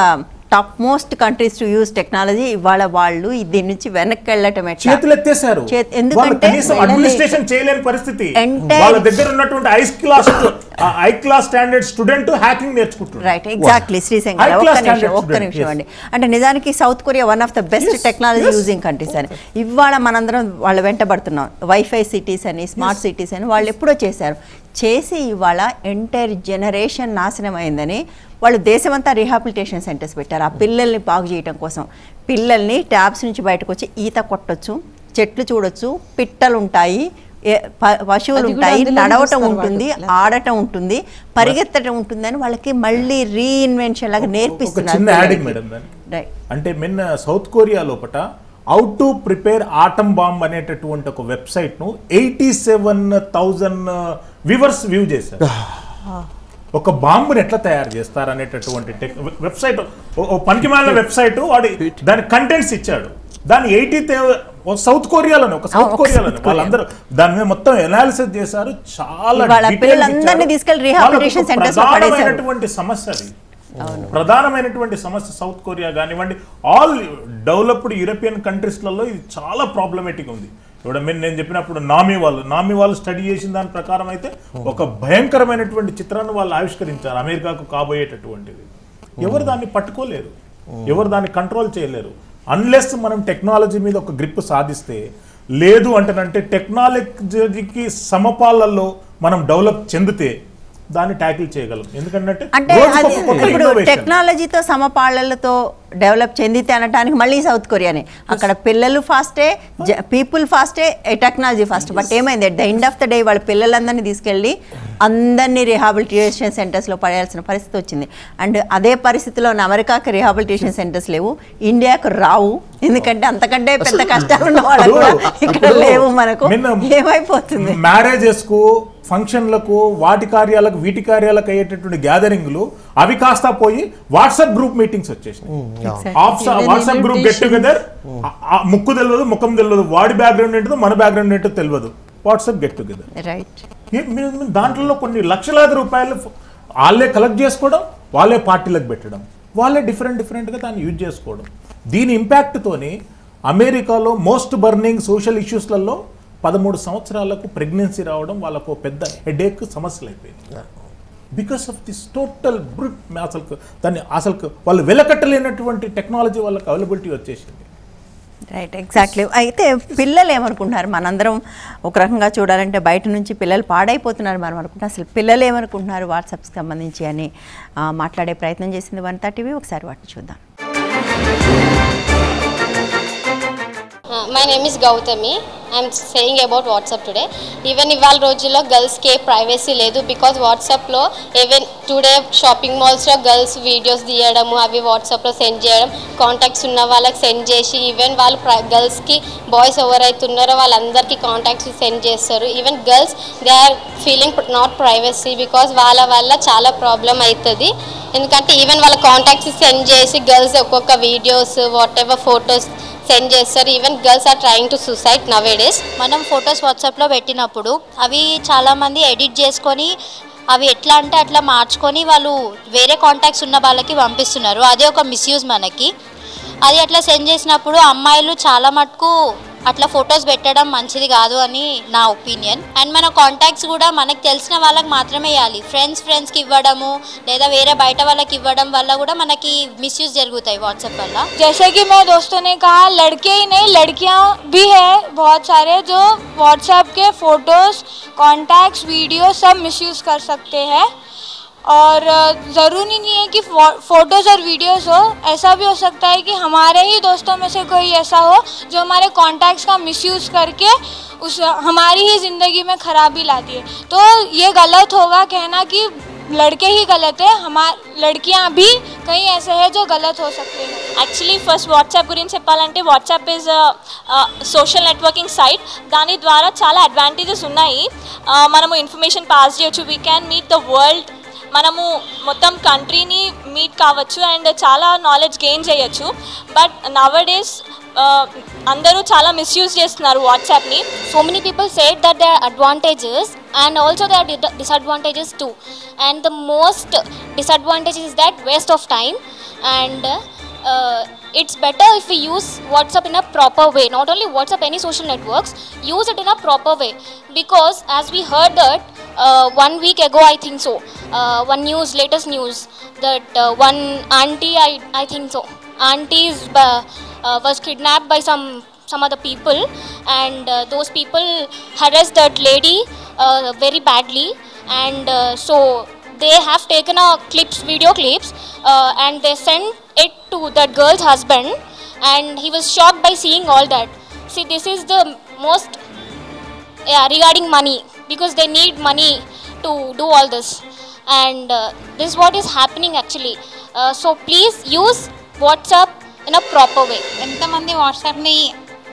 top most countries to use technology. ఇవాళ వాళ్ళు దీని నుంచి వెనక్కి వెళ్ళటం చేతులు ఎత్తేసారు. ఎందుకంటే అడ్మినిస్ట్రేషన్ చేయలేని పరిస్థితి. వాళ్ళ దగ్గర ఉన్నటువంటి high class standard student hacking నేర్చుకుంటున్నారు. Right, exactly. శ్రీశంకర్ ఒక్క నిమిషం అండి. అంటే నిజానికి South Korea one of the best technology using countries అని. ఇవాళ మనందరం వాళ్ళు వెంటబడుతున్నాం. వైఫై సిటీస్ అని, స్మార్ట్ సిటీస్ అని వాళ్ళు ఎప్పుడో చేసి ఇవాళ ఎంటైర్ జనరేషన్ నాశనం అయిందని వాళ్ళు దేశమంతా రీహాబిలిటేషన్ సెంటర్స్ పెట్టారు. ఆ పిల్లల్ని బాగు చేయడం కోసం. పిల్లల్ని ట్యాబ్స్ నుంచి బయటకు వచ్చి ఈత కొట్టొచ్చు, చెట్లు చూడొచ్చు, పిట్టలు ఉంటాయి, పశువులు ఉంటాయి, నడవటం ఉంటుంది, ఆడటం ఉంటుంది, పరిగెత్తడం ఉంటుంది అని వాళ్ళకి మళ్ళీ రీఇన్వెన్షన్ లాగా నేర్పిస్తున్నారు. అంటే నిన్న సౌత్ కొరియా లోపట how to prepare atom bomb అనేటటువంటి ఒక వెబ్సైట్ను 87,000 వ్యూవర్స్ వ్యూ చేశారు. ఒక బాంబుని ఎట్లా తయారు చేస్తారు అనేటటువంటి వెబ్సైట్, పనికిమాలిన వెబ్సైట్. వాడి దాని కంటెంట్స్ ఇచ్చాడు. దాని సౌత్ కొరియాలోనే వాళ్ళందరూ దాని మీద మొత్తం ఎనాలిసిస్ చేశారు. చాలా ప్రధానమైనటువంటి సమస్య అది. ప్రధానమైనటువంటి సమస్య సౌత్ కొరియా కానివ్వండి, ఆల్ డెవలప్డ్ యూరోపియన్ కంట్రీస్లలో ఇది చాలా ప్రాబ్లమేటిక్ ఉంది. ఇప్పుడు నేను చెప్పినప్పుడు నామీ వాళ్ళు స్టడీ చేసిన దాని ప్రకారం అయితే ఒక భయంకరమైనటువంటి చిత్రాన్ని వాళ్ళు ఆవిష్కరించారు అమెరికాకు కాబోయేటటువంటిది. ఎవరు దాన్ని పట్టుకోలేరు, ఎవరు దాన్ని కంట్రోల్ చేయలేరు అన్లెస్ మనం టెక్నాలజీ మీద ఒక గ్రిప్ సాధిస్తే. లేదు అంటేనంటే టెక్నాలజీకి సమపాలలో మనం డెవలప్ చెందితే దాన్ని ట్యాకిల్ చేయగలం. ఎందుకంటే ఇప్పుడు టెక్నాలజీతో సమపాళ్లతో డెవలప్ చెందితే అనడానికి మళ్ళీ సౌత్ కొరియానే. అక్కడ పిల్లలు ఫాస్టే, పీపుల్ ఫాస్టే, టెక్నాలజీ ఫాస్ట్. బట్ ఏమైంది, at the end of the day వాళ్ళ పిల్లలందరినీ తీసుకెళ్ళి అందరినీ రీహాబిలిటేషన్ సెంటర్స్లో పడేయాల్సిన పరిస్థితి వచ్చింది. అండ్ అదే పరిస్థితిలో అమెరికాకి రీహాబిలిటేషన్ సెంటర్స్ లేవు, ఇండియాకు రావు. ఎందుకంటే అంతకంటే పెద్ద కష్టాలు ఉన్న వాళ్ళు ఇక్కడ లేవు. మనకు ఏమైపోతుంది, మ్యారేజెస్కు, ఫంక్షన్లకు, వాటి కార్యాలకు, వీటి కార్యాలకు అయ్యేటటువంటి గ్యాదరింగ్లు అవి కాస్తా పోయి వాట్సాప్ గ్రూప్ మీటింగ్స్ వచ్చేసినాయి. వాట్సాప్ గ్రూప్ గెట్ టుగెదర్, ముక్కు తెలియదు, ముఖం తెలియదు, వాడి బ్యాక్గ్రౌండ్ ఏంటో మన బ్యాక్గ్రౌండ్ ఏంటో తెలియదు. WhatsApp get together. దాంట్లో కొన్ని లక్షలాది రూపాయలు వాళ్ళే కలెక్ట్ చేసుకోవడం, వాళ్ళే పార్టీలకు పెట్టడం, వాళ్ళే డిఫరెంట్గా దాన్ని యూజ్ చేసుకోవడం. దీని ఇంపాక్ట్తోని అమెరికాలో మోస్ట్ బర్నింగ్ సోషల్ ఇష్యూస్లలో 13 సంవత్సరాలకు ప్రెగ్నెన్సీ రావడం వాళ్ళకు పెద్ద హెడేక్ సమస్యలు అయిపోయింది. Because of this total brute. అసలు వాళ్ళు వెలకట్టలేనటువంటి టెక్నాలజీ వాళ్ళకి అవైలబిలిటీ వచ్చేసింది. Right, exactly. అయితే పిల్లలు ఏమనుకుంటున్నారు, మనందరం ఒక రకంగా చూడాలంటే బయట నుంచి పిల్లలు పాడైపోతున్నారు మనం అనుకుంటున్నాం. అసలు పిల్లలు ఏమనుకుంటున్నారు వాట్సాప్కి సంబంధించి అని మాట్లాడే ప్రయత్నం చేసింది 130. ఒకసారి వాటిని చూద్దాం. My name is Gautami. I am saying about WhatsApp today. Even ఇవాళ రోజుల్లో గర్ల్స్కి ప్రైవసీ లేదు. బికాజ్ వాట్సాప్లో ఈవెన్ టుడే షాపింగ్ మాల్స్లో గర్ల్స్ వీడియోస్ తీయడము, అవి వాట్సాప్లో సెండ్ చేయడం, కాంటాక్ట్స్ ఉన్న వాళ్ళకి సెండ్ చేసి, ఈవెన్ వాళ్ళు గర్ల్స్కి బాయ్స్ ఎవరైతే ఉన్నారో వాళ్ళందరికీ కాంటాక్ట్స్ సెండ్ చేస్తారు. Even girls they are feeling not privacy because వాళ్ళ వల్ల చాలా ప్రాబ్లం అవుతుంది. ఎందుకంటే ఈవెన్ వాళ్ళ కాంటాక్ట్స్ సెండ్ చేసి గర్ల్స్ ఒక్కొక్క videos whatever photos send చేస్తారు. Even girls are trying to suicide nowadays. మనం ఫొటోస్ వాట్సాప్లో పెట్టినప్పుడు అవి చాలామంది ఎడిట్ చేసుకొని అవి ఎట్లా అంటే అట్లా మార్చుకొని వాళ్ళు వేరే కాంటాక్ట్స్ ఉన్న వాళ్ళకి పంపిస్తున్నారు. అదే ఒక మిస్యూజ్ మనకి. అది అట్లా సెండ్ చేసినప్పుడు అమ్మాయిలు చాలా మటుకు అట్లా ఫొటోస్ పెట్టడం మంచిది కాదు అని నా ఒపీనియన్. అండ్ మన కాంటాక్ట్స్ కూడా మనకు తెలిసిన వాళ్ళకి మాత్రమే ఇవ్వాలి. ఫ్రెండ్స్కి ఇవ్వడము లేదా వేరే బయట వాళ్ళకి ఇవ్వడం వల్ల కూడా మనకి మిస్యూజ్ జరుగుతాయి వాట్సాప్ వల్ల. जैसे कि मेरे दोस्तों ने कहा, लड़के ही नहीं लड़कियां भी है बहुत सारे जो व्हाट्सएप के फोटोज, कॉन्टैक्ट्स, वीडियो सब मिसयूज़ कर सकते हैं. और ज़रूरी नहीं है कि फ़ोटोज़ और वीडियोज़ हो, ऐसा भी हो सकता है कि हमारे ही दोस्तों में से कोई ऐसा हो जो हमारे कॉन्टैक्ट्स का मिसयूज़ करके उस हमारी ही ज़िंदगी में ख़राबी लाती है. तो ये गलत होगा कहना कि लड़के ही गलत है. लड़कियां भी कहीं ऐसे हैं जो गलत हो सकते हैं. యాక్చువల్లీ ఫస్ట్ వాట్సాప్ గురించి చెప్పాలంటే WhatsApp is social networking site. దాని ద్వారా చాలా అడ్వాంటేజెస్ ఉన్నాయి. మనము ఇన్ఫర్మేషన్ పాస్ చేయొచ్చు, we can meet the world, మనము మొత్తం కంట్రీని మీట్ కావచ్చు అండ్ చాలా నాలెడ్జ్ గెయిన్ చేయొచ్చు. బట్ నవడేస్ అందరూ చాలా మిస్యూజ్ చేస్తున్నారు వాట్సాప్ని. So many people said that there are advantages and also there are disadvantages too. And the most disadvantage is that waste of time, and it's better if we use WhatsApp in a proper way. Not only WhatsApp, any social networks, use it in a proper way. Because as we heard that 1 week ago, I think so, one latest news that one auntie, I think so, aunties was kidnapped by some other people, and those people harassed that lady very badly, and so they have taken video clips and they sent it to that girl's husband, and he was shocked by seeing all that. See, this is the most regarding money, because they need money to do all this, and this is what is happening actually. So please use WhatsApp in a proper way. ఎంతమంది వాట్సాప్ని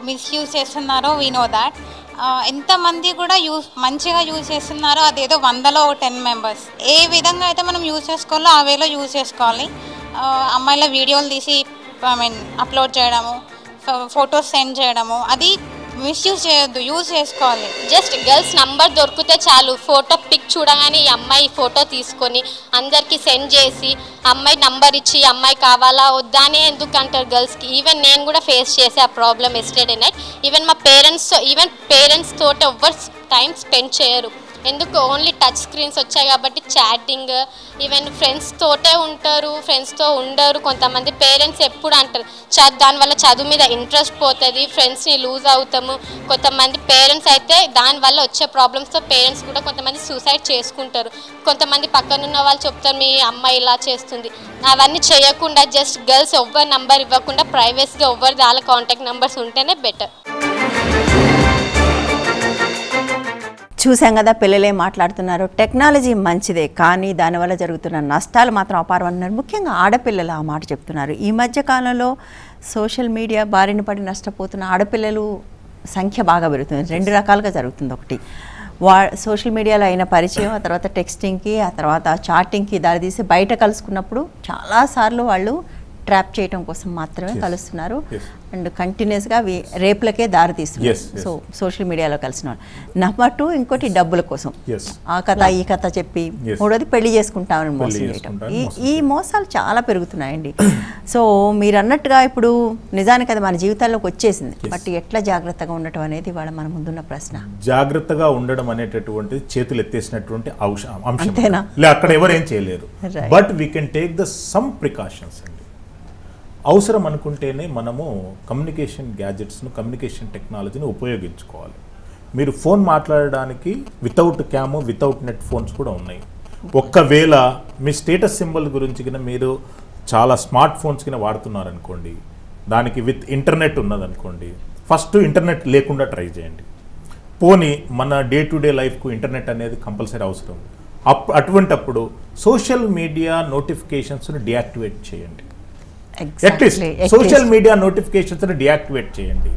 misuse చేస్తున్నారో we know that. ఎంతమంది కూడా మంచిగా use చేస్తున్నారో అదేదో 100లో 10 members. ఏ విధంగా అయితే మనం యూజ్ చేసుకోవాలో ఆ వేలో యూజ్ చేసుకోవాలి. అమ్మాయిల వీడియోలు తీసి అప్లోడ్ చేయడము, ఫొటోస్ సెండ్ చేయడము, అది మిస్యూజ్ చేయొద్దు, యూజ్ చేసుకోవాలి. జస్ట్ గర్ల్స్ నంబర్ దొరికితే చాలు, ఫోటో పిక్ చూడగానే ఈ అమ్మాయి ఫోటో తీసుకొని అందరికీ సెండ్ చేసి అమ్మాయి నంబర్ ఇచ్చి అమ్మాయి కావాలా వద్దా అని ఎందుకు అంటారు గర్ల్స్కి. ఈవెన్ నేను కూడా ఫేస్ చేసే ఆ ప్రాబ్లమ్ ఎస్టర్డే నైట్. ఈవెన్ మా పేరెంట్స్ తోటి ఎవ్వరు టైం స్పెండ్ చేయరు. ఎందుకు, ఓన్లీ టచ్ స్క్రీన్స్ వచ్చాయి కాబట్టి చాటింగ్, ఈవెన్ ఫ్రెండ్స్ తోటే ఉంటారు, ఫ్రెండ్స్తో ఉండరు. కొంతమంది పేరెంట్స్ ఎప్పుడు అంటారు దానివల్ల చదువు మీద ఇంట్రెస్ట్ పోతుంది, ఫ్రెండ్స్ని లూజ్ అవుతాము. కొంతమంది పేరెంట్స్ అయితే దానివల్ల వచ్చే ప్రాబ్లమ్స్తో పేరెంట్స్ కూడా కొంతమంది సూసైడ్ చేసుకుంటారు. కొంతమంది పక్కనున్న వాళ్ళు చెప్తారు మీ అమ్మాయి ఇలా చేస్తుంది. అవన్నీ చేయకుండా జస్ట్ గర్ల్స్ ఎవ్వరి నంబర్ ఇవ్వకుండా ప్రైవేసీగా ఎవరిది వాళ్ళ కాంటాక్ట్ నెంబర్స్ ఉంటేనే బెటర్. చూసాం కదా పిల్లలే మాట్లాడుతున్నారు. టెక్నాలజీ మంచిదే, కానీ దానివల్ల జరుగుతున్న నష్టాలు మాత్రం అపారం అన్నారు. ముఖ్యంగా ఆడపిల్లలు ఆ మాట చెప్తున్నారు. ఈ మధ్య కాలంలో సోషల్ మీడియా బారిన పడి నష్టపోతున్న ఆడపిల్లలు సంఖ్య బాగా పెరుగుతుంది. 2 రకాలుగా జరుగుతుంది. ఒకటి సోషల్ మీడియాలో అయిన పరిచయం, ఆ తర్వాత టెక్స్టింగ్కి, ఆ తర్వాత చాటింగ్కి దారితీసి బయట కలుసుకున్నప్పుడు చాలాసార్లు వాళ్ళు ట్రాప్ చేయడం కోసం మాత్రమే కలుస్తున్నారు. అండ్ కంటిన్యూస్గా అవి రేపులకే దారి తీస్తున్నారు. సో సోషల్ మీడియాలో కలిసిన వాళ్ళు. నెంబర్ 2 ఇంకోటి డబ్బుల కోసం ఆ కథ ఈ కథ చెప్పి, మూడోది పెళ్లి చేసుకుంటామని మోసం చేయటం. ఈ మోసాలు చాలా పెరుగుతున్నాయండి. సో మీరు అన్నట్టుగా ఇప్పుడు నిజానికి అది మన జీవితాల్లోకి వచ్చేసింది. బట్ ఎట్లా జాగ్రత్తగా ఉండటం అనేది వాళ్ళ మన ముందున్న ప్రశ్న. జాగ్రత్తగా ఉండడం అనేటటువంటి చేతులు ఎత్తేసినటువంటి అంశం, అక్కడ ఎవరేం చేయలేరు. But we can take the sum precautions. అవసరం అనుకుంటేనే మనము కమ్యూనికేషన్ గ్యాజెట్స్ను, కమ్యూనికేషన్ టెక్నాలజీని ఉపయోగించుకోవాలి. మీరు ఫోన్ మాట్లాడడానికి without cam, without net phones కూడా ఉన్నాయి. ఒక్కవేళ మీ స్టేటస్ సింబల్ గురించి కింద మీరు చాలా స్మార్ట్ ఫోన్స్ కింద వాడుతున్నారనుకోండి, దానికి విత్ ఇంటర్నెట్ ఉన్నదనుకోండి, ఫస్ట్ ఇంటర్నెట్ లేకుండా ట్రై చేయండి. పోనీ మన డే టు డే లైఫ్కు ఇంటర్నెట్ అనేది కంపల్సరీ అవసరం. అటువంటప్పుడు సోషల్ మీడియా నోటిఫికేషన్స్ను డియాక్టివేట్ చేయండి. అట్లీస్ట్ సోషల్ మీడియా నోటిఫికేషన్స్ని డియాక్టివేట్ చేయండి.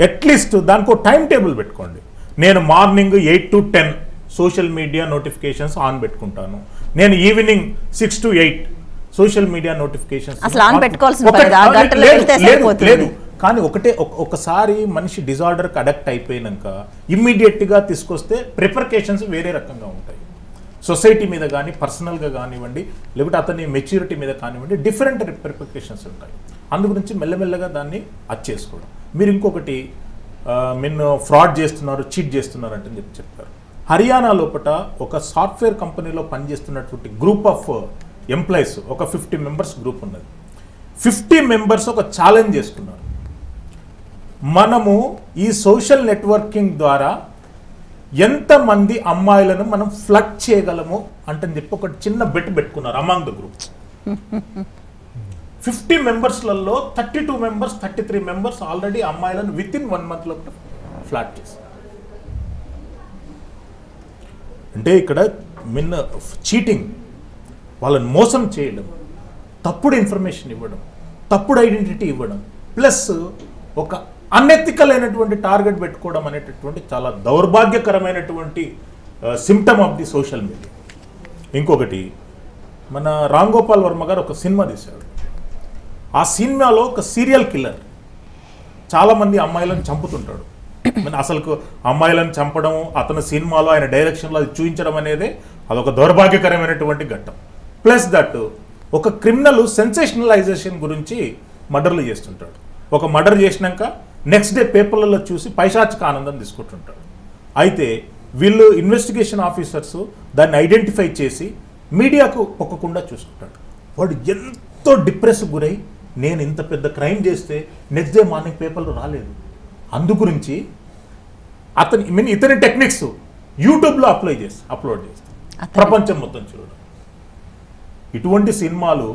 అట్లీస్ట్ దానికి ఒక టైం టేబుల్ పెట్టుకోండి. నేను morning 8 to 10 social media notifications on పెట్టుకుంటాను. నేను evening 6 to 8 social media notifications అసలు ఆన్ పెట్టుకోవాల్సిన లేదు. కానీ ఒకసారి మనిషి డిజార్డర్కి అడక్ట్ అయిపోయినాక ఇమ్మీడియట్గా తీసుకొస్తే ప్రిపర్కేషన్స్ వేరే రకంగా ఉంటాయి. సొసైటీ మీద కానీ పర్సనల్గా కానివ్వండి, లేకపోతే అతని మెచ్యూరిటీ మీద కానివ్వండి, డిఫరెంట్ ప్రిపర్కేషన్స్ ఉంటాయి. అందు గురించి మెల్లమెల్లగా దాన్ని చేసుకోవడం. మీరు ఇంకొకటి ఫ్రాడ్ చేస్తున్నారు, చీట్ చేస్తున్నారు అంటే చెప్పారు. హర్యానా లోపల ఒక సాఫ్ట్వేర్ కంపెనీలో పనిచేస్తున్నటువంటి గ్రూప్ ఆఫ్ ఎంప్లాయీస్, ఒక 50 మెంబర్స్ గ్రూప్ ఉన్నది. 50 మెంబర్స్ ఒక ఛాలెంజ్ చేసుకున్నారు. మనము ఈ సోషల్ నెట్వర్కింగ్ ద్వారా ఎంతమంది అమ్మాయిలను మనం ఫ్లడ్ చేయగలము అంటే చెప్పి ఒక చిన్న బెట్ పెట్టుకున్నారు among the group. 50 మెంబర్స్లలో 32 members 33 members already అమ్మాయిలను వితిన్ 1 month లోపల ఫ్లాట్ చేశారు. అంటే ఇక్కడ చీటింగ్, వాళ్ళని మోసం చేయడం, తప్పుడు ఇన్ఫర్మేషన్ ఇవ్వడం, తప్పుడు ఐడెంటిటీ ఇవ్వడం, ప్లస్ ఒక అన్ఎథికల్ అయినటువంటి టార్గెట్ పెట్టుకోవడం అనేటటువంటి చాలా దౌర్భాగ్యకరమైనటువంటి symptom of the social media. ఇంకొకటి, మన రామ్ గోపాల్ వర్మ గారు ఒక సినిమా తీశాడు. ఆ సినిమాలో ఒక సీరియల్ కిల్లర్ చాలామంది అమ్మాయిలను చంపుతుంటాడు. అసలు అమ్మాయిలను చంపడం అతని సినిమాలో ఆయన డైరెక్షన్లో అది చూపించడం అనేది అదొక దౌర్భాగ్యకరమైనటువంటి ఘట్టం. ప్లస్ దట్ ఒక క్రిమినల్ సెన్సేషనలైజేషన్ గురించి మర్డర్లు చేస్తుంటాడు. ఒక మర్డర్ చేసినాక నెక్స్ట్ డే పేపర్లలో చూసి పైశాచిక ఆనందం తీసుకుంటుంటాడు. అయితే వీళ్ళు ఇన్వెస్టిగేషన్ ఆఫీసర్స్ దాన్ని ఐడెంటిఫై చేసి మీడియాకు పొక్కకుండా చూసుకుంటాడు. వాడు ఎంతో డిప్రెస్ గురై నేను ఇంత పెద్ద క్రైమ్ చేస్తే నెక్స్ట్ డే మార్నింగ్ పేపర్లు రాలేదు. అందు గురించి ఇతని టెక్నిక్స్ యూట్యూబ్లో అప్లోడ్ చేస్తాం, ప్రపంచం మొత్తం చూడడం. ఇటువంటి సినిమాలు,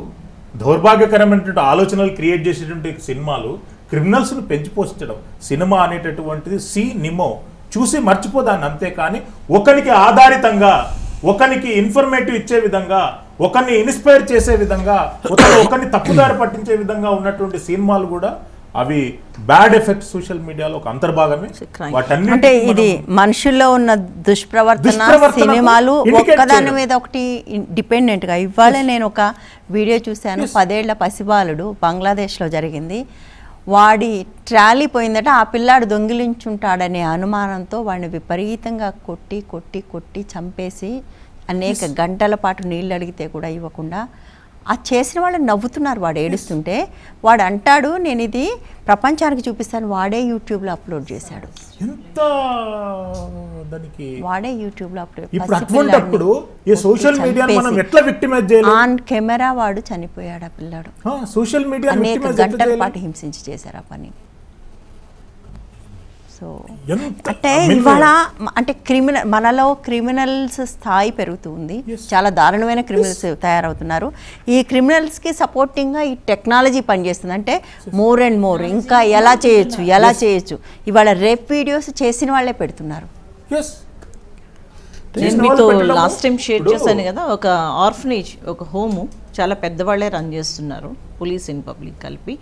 దౌర్భాగ్యకరమైనటువంటి ఆలోచనలు క్రియేట్ చేసేటువంటి సినిమాలు క్రిమినల్స్ను పెంచిపోషించడం. సినిమా అనేటటువంటిది నిమో చూసి మర్చిపోదాన్ని, అంతేకాని ఒకరికి ఆధారితంగా, ఒకరికి ఇన్ఫర్మేటివ్ ఇచ్చే విధంగా, ఒకరిని ఇన్స్పైర్ చేసే విధంగా, ఒకరిని తప్పుదారి పట్టించే విధంగా ఉన్నటువంటి సినిమాలు కూడా అవి బ్యాడ్ ఎఫెక్ట్ సోషల్ మీడియాలో ఒక అంతర్భాగమే. అంటే ఇది మనుషుల్లో ఉన్న దుష్ప్రవర్తన సినిమాలు ఒక్కదాని మీద ఒకటి డిపెండెంట్గా. ఇవాళ నేను ఒక వీడియో చూశాను, 10 ఏళ్ల పసిబాలుడు, బంగ్లాదేశ్లో జరిగింది. వాడి ట్రాలీ పోయిందట, ఆ పిల్లాడు దొంగిలించుంటాడనే అనుమానంతో వాడిని విపరీతంగా కొట్టి కొట్టి కొట్టి చంపేసి అనేక గంటల పాటు నీళ్ళు అడిగితే కూడా ఇవ్వకుండా ఆ చేసిన వాళ్ళు నవ్వుతున్నారు. వాడు ఏడుస్తుంటే వాడు అంటాడు, నేను ఇది ప్రపంచానికి చూపిస్తాను. వాడే యూట్యూబ్లో అప్లోడ్ చేశాడు. వాడే యూట్యూబ్లో అప్లోడ్. ఆన్ కెమెరా వాడు చనిపోయాడు. ఆ పిల్లాడు సోషల్ మీడియా అనేక గంటల పాటు హింసించి చేశారు ఆ పని. సో అంటే ఇవాళ అంటే మనలో క్రిమినల్స్ స్థాయి పెరుగుతుంది. చాలా దారుణమైన క్రిమినల్స్ తయారవుతున్నారు. ఈ క్రిమినల్స్కి సపోర్టింగ్గా ఈ టెక్నాలజీ పనిచేస్తుంది. అంటే మోర్ అండ్ మోర్ ఇంకా ఎలా చేయొచ్చు. ఇవాళ రేప్ వీడియోస్ చేసిన వాళ్ళే పెడుతున్నారు. నేను మీతో లాస్ట్ టైం షేర్ చేశాను కదా, ఒక ఆర్ఫనేజ్, ఒక హోము చాలా పెద్దవాళ్లే రన్ చేస్తున్నారు, పోలీస్ ఇన్ పబ్లిక్ కలిపి.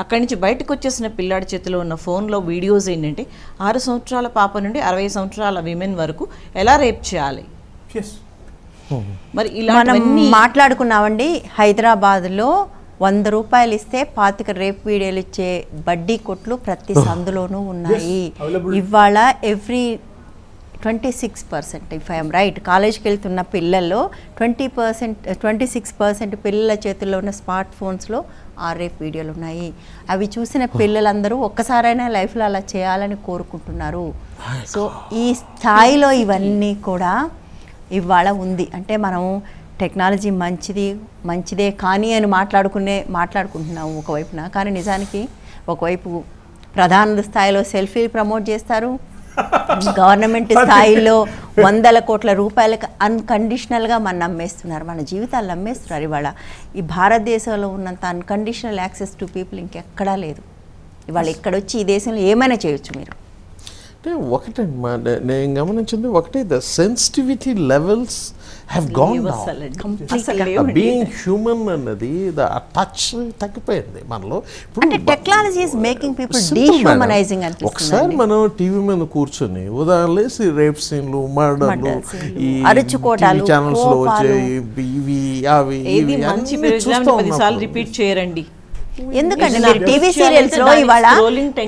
అక్కడి నుంచి బయటకు వచ్చేసిన పిల్లాడి చేతిలో ఉన్న ఫోన్లో వీడియోస్ ఏంటంటే 6 సంవత్సరాల పాప నుండి 60 సంవత్సరాల విమెన్ వరకు ఎలా రేప్ చేయాలి. మరి ఇలా మనం మాట్లాడుకున్నామండి. హైదరాబాద్లో 100 రూపాయలు ఇస్తే 25 రేప్ వీడియోలు ఇచ్చే బడ్డీ కొట్లు ప్రతి సందులోనూ ఉన్నాయి. ఇవాళ ఎవ్రీ 26%, ఇఫ్ ఐఎమ్ రైట్, కాలేజ్కి వెళ్తున్న పిల్లల్లో 26% పిల్లల చేతుల్లో ఉన్న స్మార్ట్ ఫోన్స్లో రేప్ వీడియోలు ఉన్నాయి. అవి చూసిన పిల్లలందరూ ఒక్కసారైనా లైఫ్లో అలా చేయాలని కోరుకుంటున్నారు. సో ఈ స్థాయిలో ఇవన్నీ కూడా ఇవాళ ఉంది. అంటే మనం టెక్నాలజీ మంచిదే కానీ అని మాట్లాడుకుంటున్నాము ఒకవైపున. కానీ నిజానికి ఒకవైపు ప్రధాన స్థాయిలో సెల్ఫీలు ప్రమోట్ చేస్తారు, గవర్నమెంట్ స్థాయిలో 100 కోట్ల రూపాయలకు అన్కండిషనల్గా మన నమ్మేస్తున్నారు, మన జీవితాలు నమ్మేస్తున్నారు. ఇవాళ ఈ భారతదేశంలో ఉన్నంత అన్కండిషనల్ యాక్సెస్ టు పీపుల్ ఇంకెక్కడా లేదు. ఇవాళ ఇక్కడొచ్చి ఈ దేశంలో ఏమైనా చేయొచ్చు మీరు. అంటే ఒకటే నేను గమనించింది, ఒకటే the sensitivity levels have gone down. Being human అన్నది టచ్ తగ్గిపోయింది మనలో. ఇప్పుడు టెక్నాలజీ ఇస్ మేకింగ్ పీపుల్ డీహ్యూమనైజింగ్ అనిపిస్తుంది. ఒకసారి మనం టీవీ మీద కూర్చొని ఉదాహరణలేసి రేప్ సీన్లు, మర్డర్లు, ఈ ఛానల్స్ లో వచ్చే ఇవి అవి మంచి ప్రోగ్రామ్ 10 సార్లు రిపీట్ చేయరండి. ఎందుకంటే మీరు టీవీ సీరియల్స్ లో ఇవాళ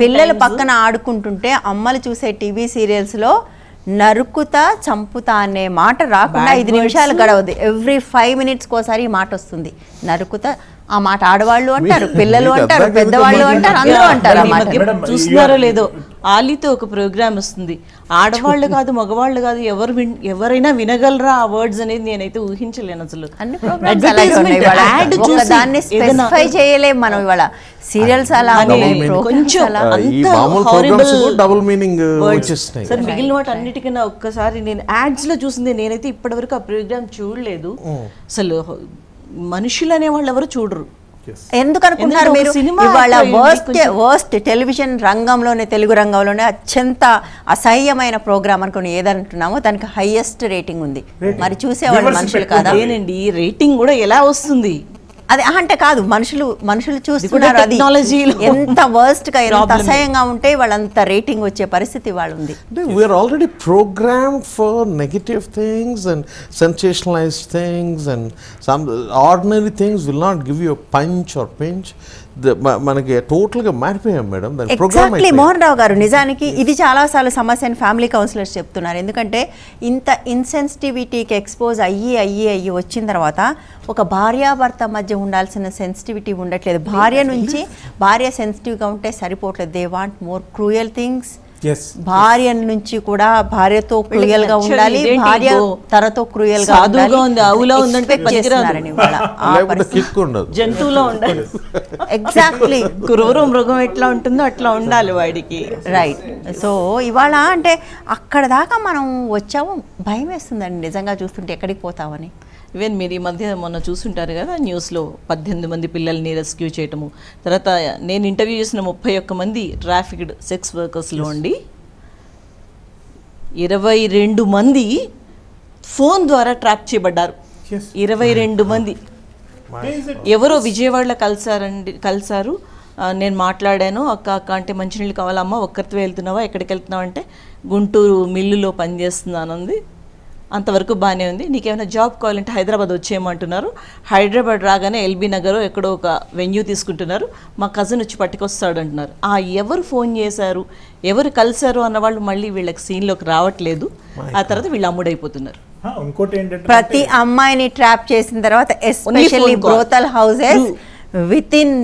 పిల్లలు పక్కన ఆడుకుంటుంటే అమ్మలు చూసే టీవీ సీరియల్స్ లో నరుకుతా చంపుతా అనే మాట రాకుండా 5 నిమిషాలు గడవదు. ఎవ్రీ 5 minutes కోసారి ఈ మాట వస్తుంది. నరుకుతా ఆ మాట ఆడవాళ్ళు అంటారు, పిల్లలు అంటారు, పెద్దవాళ్ళు అంటారు, అందరూ అంటారు. చూస్తున్నారో లేదో ఆలీతో ఒక ప్రోగ్రామ్ వస్తుంది. ఆడవాళ్ళు కాదు మగవాళ్ళు కాదు ఎవరైనా వినగలరా ఆ వర్డ్స్ అనేది నేనైతే ఊహించలేను అసలు. దాన్ని స్పెసిఫై చేయలేము మనం ఇవాళ. సీరియల్స్ అలా కొంచెం డబుల్ మీనింగ్ వచ్చేస్తున్నాయి. సార్ మిగిలిన వాటి అన్నిటికన్నా ఒక్కసారి నేను యాడ్స్ లో చూసింది, నేనైతే ఇప్పటివరకు ఆ ప్రోగ్రామ్ చూడలేదు. అసలు మనుషులు అనే వాళ్ళు ఎవరు చూడరు. ఎందుకు అనుకుంటున్నారు మీరు? ఇవాళ వర్స్ట్ టెలివిజన్ రంగంలోనే, తెలుగు రంగంలోనే అత్యంత అసహ్యమైన ప్రోగ్రామ్ అనుకుని ఏదంటున్నామో దానికి హైయెస్ట్ రేటింగ్ ఉంది. మరి చూసేవాళ్ళు మనుషులు కాదా? అదేనండి, రేటింగ్ కూడా ఎలా వస్తుంది? అది అంటే కాదు, మనుషులు చూస్తున్నారు. అది ఎంత వర్స్ట్ గా ఎంత అసహ్యంగా ఉంటే వాళ్ళంత రేటింగ్ వచ్చే పరిస్థితి వాళ్ళు ఉంది. We are already programmed for negative things and sensationalized things, and some ordinary things will not give you a punch or pinch. మనకి టోటల్గా మారిపోయాం మేడం. ఎగ్జాక్ట్లీ మోహన్ రావు గారు, నిజానికి ఇది చాలాసార్లు సమస్య అని ఫ్యామిలీ కౌన్సిలర్స్ చెప్తున్నారు. ఎందుకంటే ఇంత ఇన్సెన్సిటివిటీకి ఎక్స్పోజ్ అయ్యి వచ్చిన తర్వాత ఒక భార్యాభర్త మధ్య ఉండాల్సిన సెన్సిటివిటీ ఉండట్లేదు. భార్య సెన్సిటివ్గా ఉంటే సరిపోవట్లేదు. They want more cruel things. భార్య నుంచి కూడా భార్యతో క్రూయల్ గా ఉండాలి, భార్య తనతో క్రూయల్ గా జంతువులో ఉండాలి. ఎగ్జాక్ట్లీ క్రూర మృగం ఎట్లా ఉంటుందో అట్లా ఉండాలి వాడికి. రైట్. సో ఇవాళ అంటే అక్కడ దాకా మనం వచ్చాము, భయం వేస్తుందండి నిజంగా చూస్తుంటే ఎక్కడికి పోతామని. ఈవెన్ మీరు ఈ మధ్య మొన్న చూస్తుంటారు కదా న్యూస్లో 18 మంది పిల్లల్ని రెస్క్యూ చేయటము. తర్వాత నేను ఇంటర్వ్యూ చేసిన 31 మంది ట్రాఫిక్డ్ సెక్స్ వర్కర్స్లో ఉండి 22 మంది ఫోన్ ద్వారా ట్రాప్ చేయబడ్డారు. 22 మంది ఎవరో విజయవాడలో కలిసారు. నేను మాట్లాడాను, అక్క అంటే మంచినీళ్ళు కావాలమ్మా, ఒక్కరితో వెళ్తున్నావా, ఎక్కడికి వెళ్తున్నావు అంటే గుంటూరు మిల్లులో పనిచేస్తున్నానంది. అంతవరకు బాగానే ఉంది. నీకేమైనా జాబ్ కావాలంటే హైదరాబాద్ వచ్చేయమంటున్నారు. హైదరాబాద్ రాగానే ఎల్బీ నగర్ ఎక్కడో ఒక వెన్యూ తీసుకుంటున్నారు. మా కజిన్ వచ్చి పట్టుకొస్తాడు అంటున్నారు. ఎవరు ఫోన్ చేశారు, ఎవరు కలిశారు అన్న వాళ్ళు మళ్ళీ వీళ్ళకి సీన్లోకి రావట్లేదు. ఆ తర్వాత వీళ్ళు అమ్ముడైపోతున్నారు. ఇంకోటి ఏంటంటే ప్రతి అమ్మాయిని ట్రాప్ చేసిన తర్వాత especially brothel houses with in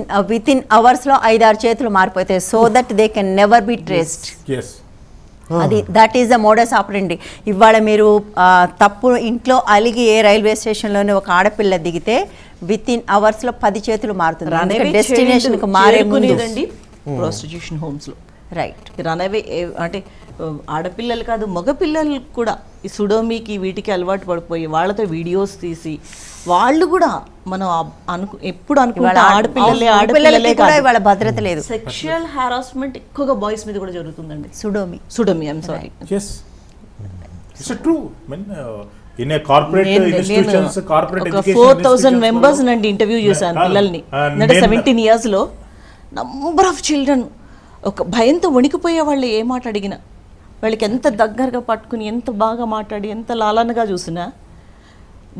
hours లో 5-6 చేతులు మారిపోతాయి. So that they can never be traced. అది that is the modus operandi. ఇవాళ మీరు తప్పు ఇంట్లో అలిగి ఏ రైల్వే స్టేషన్లోనే ఒక ఆడపిల్ల దిగితే విత్ ఇన్ అవర్స్ లో 10 చేతులు మారుతుంది. డెస్టినేషన్ కు మారే ముందు ప్రాస్టిట్యూషన్ హోమ్స్ లో రైట్ రనవే అంటే ఆడపిల్లలు కాదు మగపిల్లలు కూడా ఈ సుడోమీకి వీటికి అలవాటు పడిపోయి వాళ్ళతో వీడియోస్ తీసి వాళ్ళు కూడా మనం ఎప్పుడు అనుకుంటా ఆడపిల్లలే వాళ్ళ భద్రత లేదు. సెక్షువల్ హారాస్మెంట్ ఎక్కువగా బాయ్స్ మీద కూడా జరుగుతుందండి. సుడోమీ I'm sorry. In a corporate institutions, corporate education 4,000 members నండి ఇంటర్వ్యూ చేశాను పిల్లల్ని. అంటే 17 years లో నంబర్ ఆఫ్ చిల్డ్రన్ ఒక భయంతో వణికిపోయే వాళ్ళు ఏ మాట అడిగినా వాళ్ళకి ఎంత దగ్గరగా పట్టుకుని ఎంత బాగా మాట్లాడి ఎంత లాలనగా చూసినా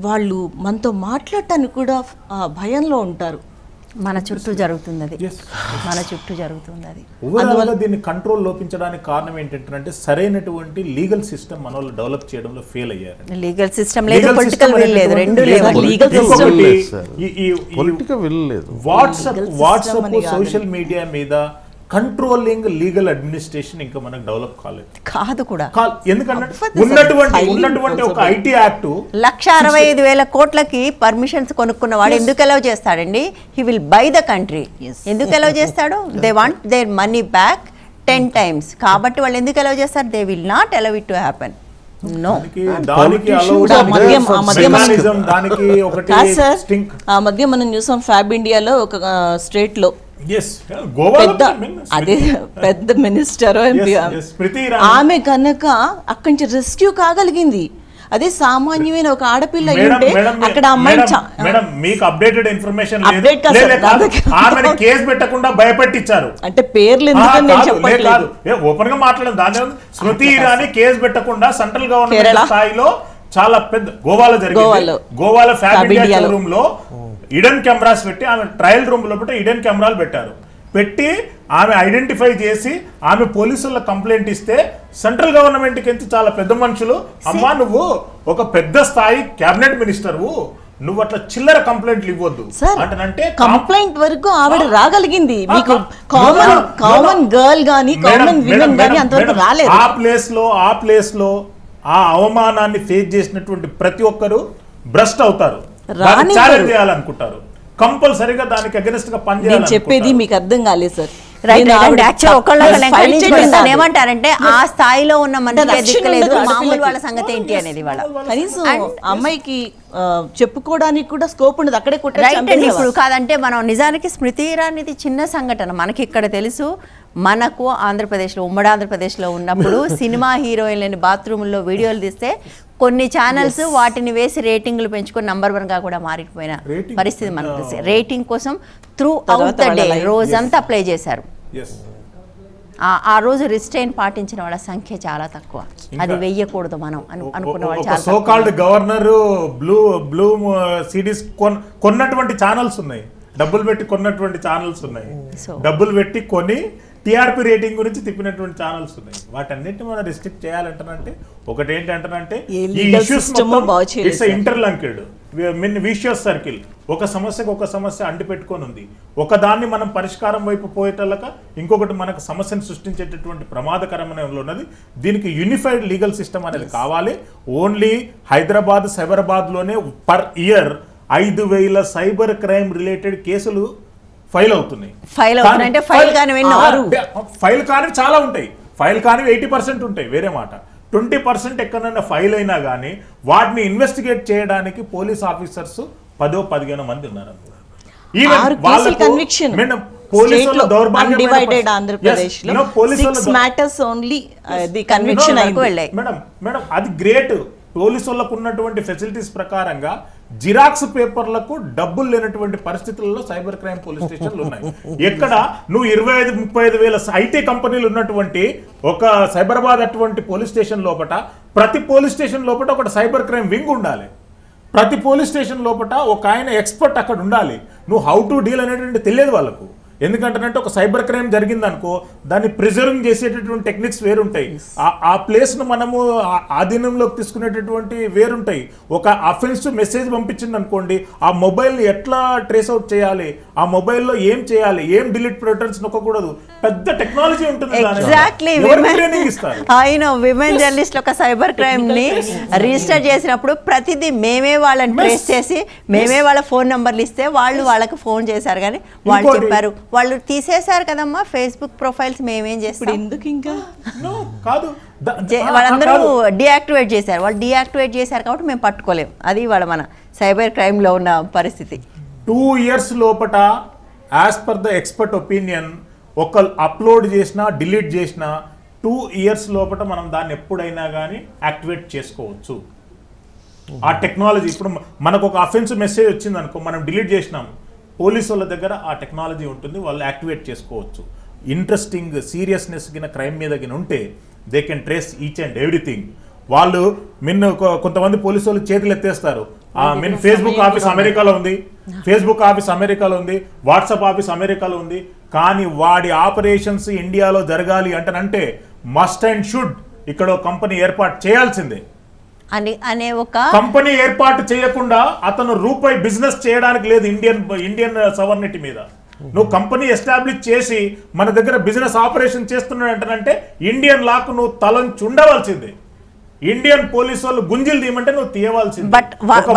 వాళ్ళు మనతో మాట్లాడటానికి కూడా భయంలో ఉంటారు. మన చుట్టూ జరుగుతుంది అది, మన చుట్టూ జరుగుతుంది అది. ఓవరాల్గా దీన్ని కంట్రోల్ లోపించడానికి కారణం ఏంటంటే సరైనటువంటి లీగల్ సిస్టమ్ మన వాళ్ళు డెవలప్ చేయడంలో ఫెయిల్ అయ్యారు. లీగల్ సిస్టమ్ లేదు, పొలిటికల్ విల్ లేదు, రెండు లేవు. లీగల్ సిస్టమ్ పొలిటికల్ విల్ లేదు. వాట్సాప్ సోషల్ మీడియా మీద కంట్రోలింగ్ లీగల్ అడ్మినిస్ట్రేషన్ ఇంకా మనకు డెవలప్ కాదు కూడా. ఎందుకంటే ఉన్నటువంటి ఒక ఐటీ యాక్ట్ 1,65,000 కోట్లకి పర్మిషన్స్ కొనుక్కున్న వాడు ఎందుకు అలౌ చేస్తాడండి? He will buy the country. ఎందుకు అలౌ చేస్తాడు? They want their money back 10 times. కాబట్టి వాళ్ళు ఎందుకు అలౌ చేస్తారు? They will not allow it to happen. మధ్య మనం చూసాం ఫ్యాబ్ ఇండియాలో ఒక స్టేట్ లో అదే పెద్ద మినిస్టర్ ఆమె కనుక అక్కడి నుంచి రెస్క్యూ కాగలిగింది. అదే సామాన్యమైన ఒక ఆడపిల్ల ఉంటే అక్కడ అమ్మాయి మీకు అప్డేటెడ్ ఇన్ఫర్మేషన్ కేసు పెట్టకుండా భయపెట్టించారు. అంటే పేర్లు ఎందుకని నేను చెప్పట్లేదు, ఓపెన్ గా మాట్లాడదు. దాని స్మృతి ఇరానీ కేసు పెట్టకుండా సెంట్రల్ గవర్నమెంట్ స్థాయిలో చాలా పెద్ద గోవాలో జరిగింది. గోవాలో ఫ్యాబ్ ఇండియా షోరూమ్ లో ఇడెన్ కెమెరాస్ పెట్టి ఆమె ట్రయల్ రూమ్ లోపల ఇడెన్ కెమెరాలు పెట్టారు. పెట్టి ఆమె ఐడెంటిఫై చేసి ఆమె పోలీసుల కంప్లైంట్ ఇస్తే సెంట్రల్ గవర్నమెంట్కి ఎంత చాలా పెద్ద మనుషులు, అమ్మా నువ్వు ఒక పెద్ద స్థాయి క్యాబినెట్ మినిస్టర్వు, నువ్వు అట్లా చిల్లర కంప్లైంట్లు ఇవ్వద్దు అంటే కంప్లైంట్ వరకు ఆవిడ రాగలిగింది. మీకు కామన్ గర్ల్ గానీ కామన్ విమెన్ గానీ అంతవరకు రాలేదు. ఆ ప్లేస్ లో ఆ అవమానాన్ని ఫేస్ చేసినటువంటి ప్రతి ఒక్కరు బ్రస్ట్ అవుతారు, ఛాలెంజ్ చేయాలనుకుంటారు, కంపల్సరీగా దానికి అగెనిస్ట్ గా పనిచేయాలి. చెప్పేది మీకు అర్థం కాలేదు సార్. ఏమంటారంటే ఆ స్థాయిలో ఉన్న మనిషి మామూలు వాళ్ళ సంగతి ఏంటి అనేది కనీసం అమ్మాయికి చెప్పుకోవడానికి కూడా స్కోప్ ఉండదు, అక్కడే ఇప్పుడు కాదంటే మనం నిజానికి స్మృతి ఇరానీది చిన్న సంఘటన మనకి ఇక్కడ తెలుసు. మనకు ఆంధ్రప్రదేశ్లో ఉమ్మడి ఆంధ్రప్రదేశ్లో ఉన్నప్పుడు సినిమా హీరోయిన్లని బాత్రూంలో వీడియోలు తీస్తే కొన్ని ఛానల్స్ వాటిని వేసి రేటింగ్లు పెంచుకొని నంబర్ 1గా కూడా మారిపోయిన పరిస్థితి మనకు తెలుసు. రేటింగ్ కోసం త్రూ అవుట్ ద డే రోజంతా ప్లే చేశారు. ఆ రోజు రిస్ట్రైన్ పాటించిన వాళ్ళ సంఖ్య చాలా తక్కువ. అది వెయ్యకూడదు మనం అనుకున్న వాళ్ళు. So called governor blue CDs కొన్నటువంటి ఛానల్స్ ఉన్నాయి, డబ్బులు పెట్టి కొన్నటువంటి ఛానల్స్ ఉన్నాయి, డబ్బులు పెట్టి కొని టీఆర్పీ రేటింగ్ గురించి తిప్పినటువంటి ఛానల్స్ ఉన్నాయి. వాటన్నిటిని మనం రిస్ట్రిక్ట్ చేయాలంటే ఒకటి ఏంటంటే ఈ issues it's interlinked vicious circle. ఒక సమస్యకు ఒక సమస్య అంటిపెట్టుకొని ఉంది. ఒకదాన్ని మనం పరిష్కారం వైపు పోయేటల్లక ఇంకొకటి మనకు సమస్యను సృష్టించేటటువంటి ప్రమాదకరమైన ఉన్నది. దీనికి యూనిఫైడ్ లీగల్ సిస్టమ్ అనేది కావాలి. ఓన్లీ హైదరాబాద్ సైబరాబాద్లోనే per year 5,000 cyber crime related కేసులు ఫైల్ అవుతున్నాయి. ఫైల్ కాని చాలా ఉంటాయి, ఫైల్ కాని 80% ఉంటాయి వేరే మాట. 20% ఎక్కడైనా ఫైల్ అయినా కానీ వాటిని ఇన్వెస్టిగేట్ చేయడానికి పోలీస్ ఆఫీసర్స్ 10-15 మంది ఉన్నారు. మేడం అది గ్రేట్. పోలీసు వాళ్ళకు ఉన్నటువంటి ఫెసిలిటీస్ ప్రకారంగా జిరాక్స్ పేపర్లకు డబ్బులు లేనటువంటి పరిస్థితుల్లో సైబర్ క్రైమ్ పోలీస్ స్టేషన్లు ఉన్నాయి. ఎక్కడ నువ్వు 25-35 వేల ఐటీ కంపెనీలు ఉన్నటువంటి ఒక సైబరాబాద్ అటువంటి పోలీస్ స్టేషన్ లోపల ప్రతి పోలీస్ స్టేషన్ లోపల ఒక సైబర్ క్రైమ్ వింగ్ ఉండాలి. ప్రతి పోలీస్ స్టేషన్ లోపల ఒక ఆయన ఎక్స్పర్ట్ అక్కడ ఉండాలి. నువ్వు హౌ టు డీల్ అనేటువంటి తెలియదు వాళ్ళకు. ఎందుకంటే ఒక సైబర్ క్రైమ్ జరిగిందనుకో దాన్ని ప్రిజర్వ్ చేసేటటువంటి టెక్నిక్స్ వేరుంటాయి. ఆ ప్లేస్ను మనము ఆధీనంలోకి తీసుకునేటటువంటి వేరుంటాయి. ఒక అఫెన్సివ్ మెసేజ్ పంపించింది అనుకోండి, ఆ మొబైల్ని ఎట్లా ట్రేస్ అవుట్ చేయాలి, ఆ మొబైల్లో ఏం చేయాలి, ఏం డిలీట్ బటన్స్ నొక్కకూడదు, పెద్ద టెక్నాలజీ ఉంటుంది. విమెన్ జర్నలిస్ట్ ఒక సైబర్ క్రైమ్ ని రిజిస్టర్ చేసినప్పుడు ప్రతిదీ మేమే వాళ్ళని ట్రేస్ చేసి మేమే వాళ్ళ ఫోన్ నంబర్లు ఇస్తే వాళ్ళు వాళ్ళకి ఫోన్ చేశారు. కానీ వాళ్ళు చెప్పారు వాళ్ళు తీసేశారు కదమ్మా ఫేస్బుక్ ప్రొఫైల్స్, మేమేం చేస్తాం ఎందుకు ఇంకా కాదు వాళ్ళందరూ డీయాక్టివేట్ చేశారు. వాళ్ళు డీయాక్టివేట్ చేశారు కాబట్టి మేము పట్టుకోలేము. అది వాళ్ళ మన సైబర్ క్రైమ్ లో ఉన్న పరిస్థితి. 2 years లోపట as per the expert opinion ఒక అప్లోడ్ చేసినా డిలీట్ చేసినా 2 years లోపట మనం దాన్ని ఎప్పుడైనా కానీ యాక్టివేట్ చేసుకోవచ్చు. ఆ టెక్నాలజీ ఇప్పుడు మనకు ఒక అఫెన్సివ్ మెసేజ్ వచ్చింది అనుకో, మనం డిలీట్ చేసినాం, పోలీసు వాళ్ళ దగ్గర ఆ టెక్నాలజీ ఉంటుంది, వాళ్ళు యాక్టివేట్ చేసుకోవచ్చు. ఇంట్రెస్టింగ్ సీరియస్నెస్ కింద క్రైమ్ మీద కింద ఉంటే they can trace each and everything. వాళ్ళు కొంతమంది పోలీసు వాళ్ళు చేతులు ఎత్తేస్తారు. ఫేస్బుక్ ఆఫీస్ అమెరికాలో ఉంది, ఫేస్బుక్ ఆఫీస్ అమెరికాలో ఉంది, వాట్సాప్ ఆఫీస్ అమెరికాలో ఉంది. కానీ వాడి ఆపరేషన్స్ ఇండియాలో జరగాలి అంటే మస్ట్ అండ్ షుడ్ ఇక్కడ కంపెనీ ఏర్పాటు చేయాల్సిందే. అనే ఒక కంపెనీ ఏర్పాటు చేయకుండా అతను రూపాయి బిజినెస్ చేయడానికి లేదు. ఇండియన్ సవర్నిటీ మీద నువ్వు కంపెనీ ఎస్టాబ్లిష్ చేసి మన దగ్గర బిజినెస్ ఆపరేషన్ చేస్తున్నాడు అంటే ఇండియన్ లాకు నువ్వు తలంచి ఉండవలసిందే. ఇండియన్ పోలీసు వాళ్ళు గుంజిలు తీయమంటే నువ్వు తీయవలసింది.